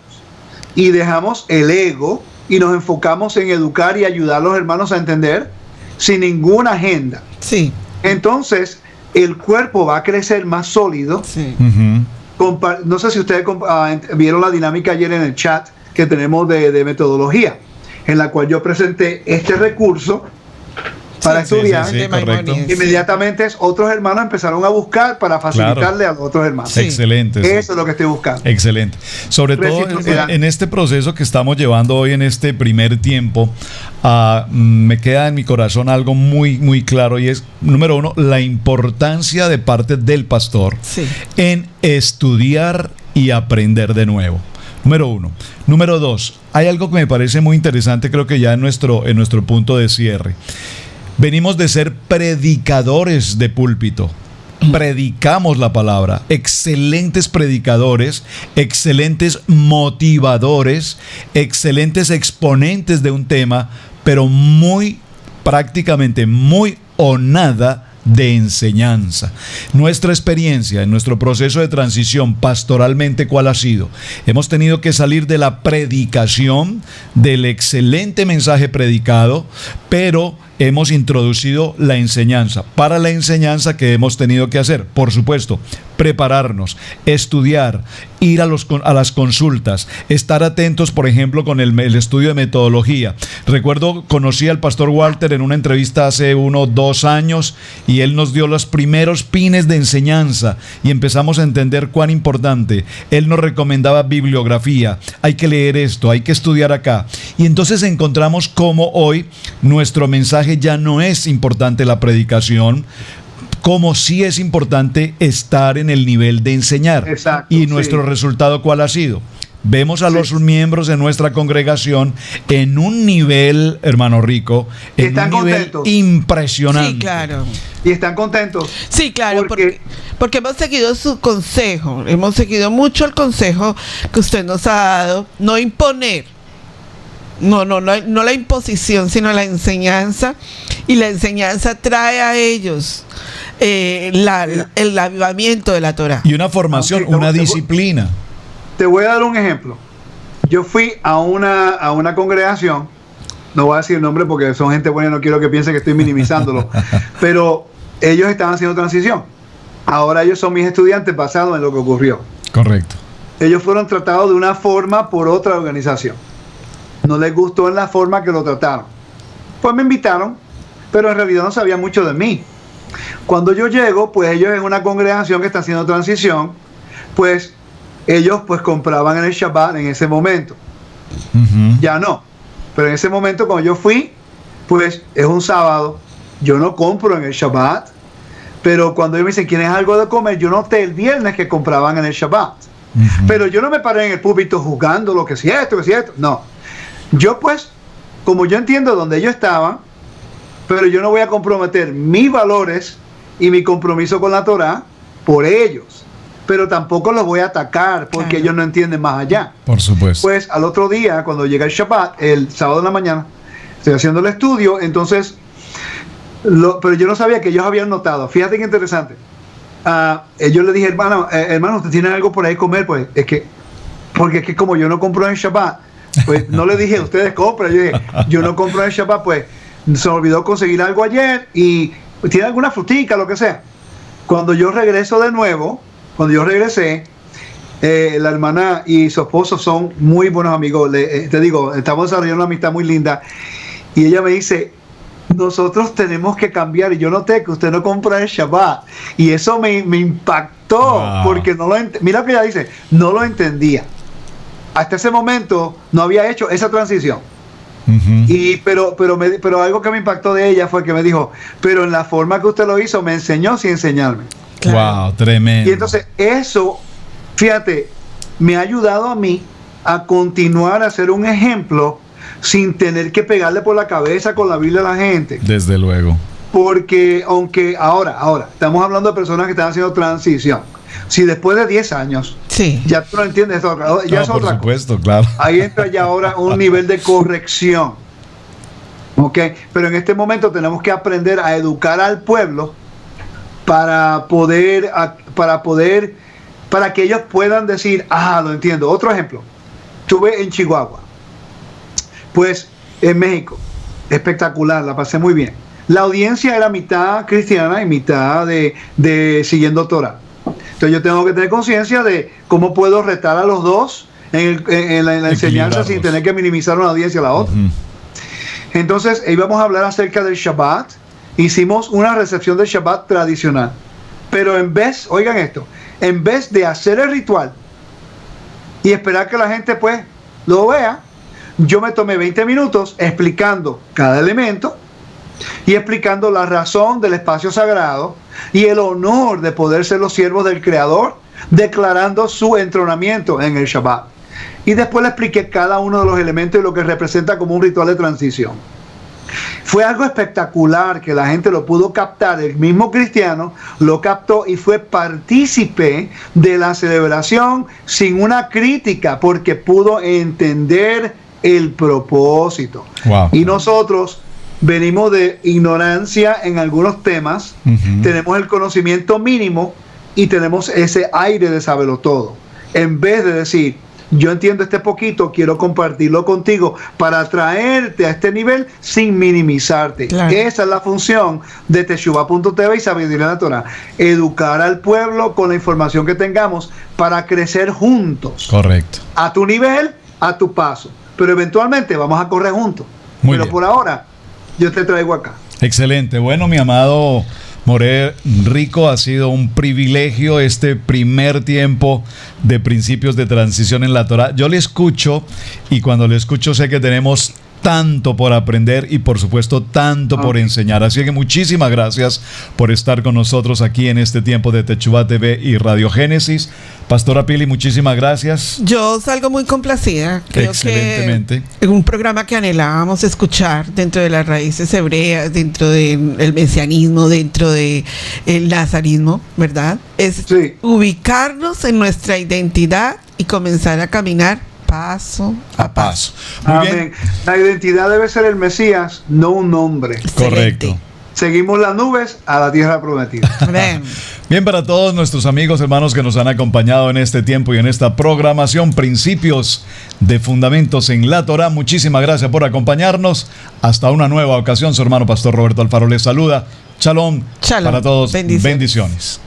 y dejamos el ego y nos enfocamos en educar y ayudar a los hermanos a entender sin ninguna agenda, Sí. entonces el cuerpo va a crecer más sólido. Sí. No sé si ustedes vieron la dinámica ayer en el chat que tenemos de metodología, en la cual yo presenté este recurso para estudiar. Sí, correcto. Inmediatamente otros hermanos empezaron a buscar para facilitarle a los otros hermanos. Sí. Excelente. Eso es lo que estoy buscando. Excelente. Sobre todo en este proceso que estamos llevando hoy en este primer tiempo, me queda en mi corazón algo muy, muy claro, y es, número uno, la importancia de parte del pastor en estudiar y aprender de nuevo. Número uno. Número dos, hay algo que me parece muy interesante, creo que ya en nuestro punto de cierre. Venimos de ser predicadores de púlpito. Predicamos la palabra. Excelentes predicadores, excelentes motivadores, excelentes exponentes de un tema, pero prácticamente muy o nada de enseñanza. Nuestra experiencia en nuestro proceso de transición pastoralmente, ¿cuál ha sido? Hemos tenido que salir de la predicación, del excelente mensaje predicado, pero hemos introducido la enseñanza. Para la enseñanza, ¿qué hemos tenido que hacer? Por supuesto, prepararnos, estudiar, ir a las consultas, estar atentos, por ejemplo, con el estudio de metodología. Recuerdo, conocí al pastor Walter en una entrevista hace 2 años, y él nos dio los primeros pines de enseñanza y empezamos a entender cuán importante. Él nos recomendaba bibliografía, hay que leer esto, hay que estudiar acá. Y entonces encontramos cómo hoy nuestro mensaje ya no es importante la predicación, como sí es importante estar en el nivel de enseñar. Exacto, y nuestro resultado, ¿cuál ha sido? Vemos a los miembros de nuestra congregación en un nivel, hermano Rico, en un nivel impresionante. Sí, claro. Y están contentos. Sí, claro, porque hemos seguido su consejo, hemos seguido mucho el consejo que usted nos ha dado, no imponer. No la imposición, sino la enseñanza, y la enseñanza trae a ellos el avivamiento de la Torah. Y una formación, una disciplina. Te voy a dar un ejemplo. Yo fui a una congregación, no voy a decir el nombre porque son gente buena y no quiero que piense que estoy minimizándolo, pero ellos estaban haciendo transición. Ahora ellos son mis estudiantes basados en lo que ocurrió. Correcto. Ellos fueron tratados de una forma por otra organización. No les gustó en la forma que lo trataron. Pues me invitaron, pero en realidad no sabían mucho de mí. Cuando yo llego, pues ellos en una congregación que está haciendo transición, pues ellos pues compraban en el Shabbat en ese momento. Ya no. Pero en ese momento cuando yo fui, pues es un sábado, yo no compro en el Shabbat, pero cuando ellos me dicen, ¿quieres algo de comer? Yo noté el viernes que compraban en el Shabbat. Pero yo no me paré en el púlpito juzgando lo que si esto, no. Yo pues, como yo entiendo dónde ellos estaban, pero yo no voy a comprometer mis valores y mi compromiso con la Torá por ellos, pero tampoco los voy a atacar porque ellos no entienden más allá. Por supuesto. Pues al otro día, cuando llega el Shabbat, el sábado en la mañana, estoy haciendo el estudio, entonces, pero yo no sabía que ellos habían notado. Fíjate qué interesante. Yo le dije, hermano, ¿usted tiene algo por ahí comer? Pues porque es que como yo no compro en Shabbat, pues no le dije, ustedes compran. Yo dije, yo no compro en Shabbat, pues se me olvidó conseguir algo ayer y tiene alguna frutica, lo que sea. Cuando yo regreso de nuevo, cuando yo regresé, la hermana y su esposo son muy buenos amigos. Te digo, estamos desarrollando una amistad muy linda. Y ella me dice, nosotros tenemos que cambiar. Y yo noté que usted no compra el Shabbat. Y eso me impactó, porque mira lo que ella dice, no lo entendía. Hasta ese momento no había hecho esa transición. Pero algo que me impactó de ella fue que me dijo, pero en la forma que usted lo hizo me enseñó sin enseñarme. Claro. Wow, tremendo. Y entonces eso, fíjate, me ha ayudado a mí a continuar a ser un ejemplo sin tener que pegarle por la cabeza con la Biblia a la gente. Desde luego. Porque aunque ahora estamos hablando de personas que están haciendo transición. Si después de 10 años ya tú no entiendes esto, ya no, es otra por supuesto, cosa. Claro. Ahí entra ya ahora un nivel de corrección. ¿Ok? Pero en este momento tenemos que aprender a educar al pueblo para que ellos puedan decir, lo entiendo. Otro ejemplo, estuve en Chihuahua, pues en México, espectacular, la pasé muy bien. La audiencia era mitad cristiana y mitad de siguiendo Torah. Entonces yo tengo que tener conciencia de cómo puedo retar a los dos en la enseñanza sin tener que minimizar una audiencia a la otra. Entonces íbamos a hablar acerca del Shabbat. Hicimos una recepción del Shabbat tradicional. Pero oigan esto, en vez de hacer el ritual y esperar que la gente pues lo vea, yo me tomé 20 minutos explicando cada elemento y explicando la razón del espacio sagrado y el honor de poder ser los siervos del Creador, declarando su entronamiento en el Shabbat. Y después le expliqué cada uno de los elementos y lo que representa como un ritual de transición. Fue algo espectacular que la gente lo pudo captar, el mismo cristiano lo captó y fue partícipe de la celebración sin una crítica porque pudo entender el propósito. Wow. Y nosotros venimos de ignorancia en algunos temas, tenemos el conocimiento mínimo y tenemos ese aire de saberlo todo. En vez de decir, yo entiendo este poquito, quiero compartirlo contigo para traerte a este nivel sin minimizarte. Claro. Esa es la función de Teshuvah.tv y Sabiduría en la Torah. Educar al pueblo con la información que tengamos para crecer juntos. Correcto. A tu nivel, a tu paso. Pero eventualmente vamos a correr juntos. Muy Pero bien. Por ahora, yo te traigo acá. Excelente. Bueno, mi amado Moré Rico, ha sido un privilegio este primer tiempo de principios de transición en la Torah. Yo le escucho y cuando le escucho sé que tenemos tanto por aprender y por supuesto tanto por enseñar. Así que muchísimas gracias por estar con nosotros aquí en este tiempo de Teshuvah TV y Radio Génesis. Pastora Pili, muchísimas gracias. Yo salgo muy complacida. Creo Excelentemente. que en un programa que anhelábamos escuchar dentro de las raíces hebreas, dentro del mesianismo, dentro del nazarismo, ¿verdad? Es ubicarnos en nuestra identidad y comenzar a caminar paso a paso. Muy Amén. bien. La identidad debe ser el Mesías, no un nombre. Correcto. Seguimos las nubes a la tierra prometida. Amén. Bien, para todos nuestros amigos, hermanos que nos han acompañado en este tiempo y en esta programación, Principios de Fundamentos en la Torah, muchísimas gracias por acompañarnos. Hasta una nueva ocasión, su hermano Pastor Roberto Alfaro les saluda. Shalom. Shalom. Para todos. Bendiciones. Bendiciones.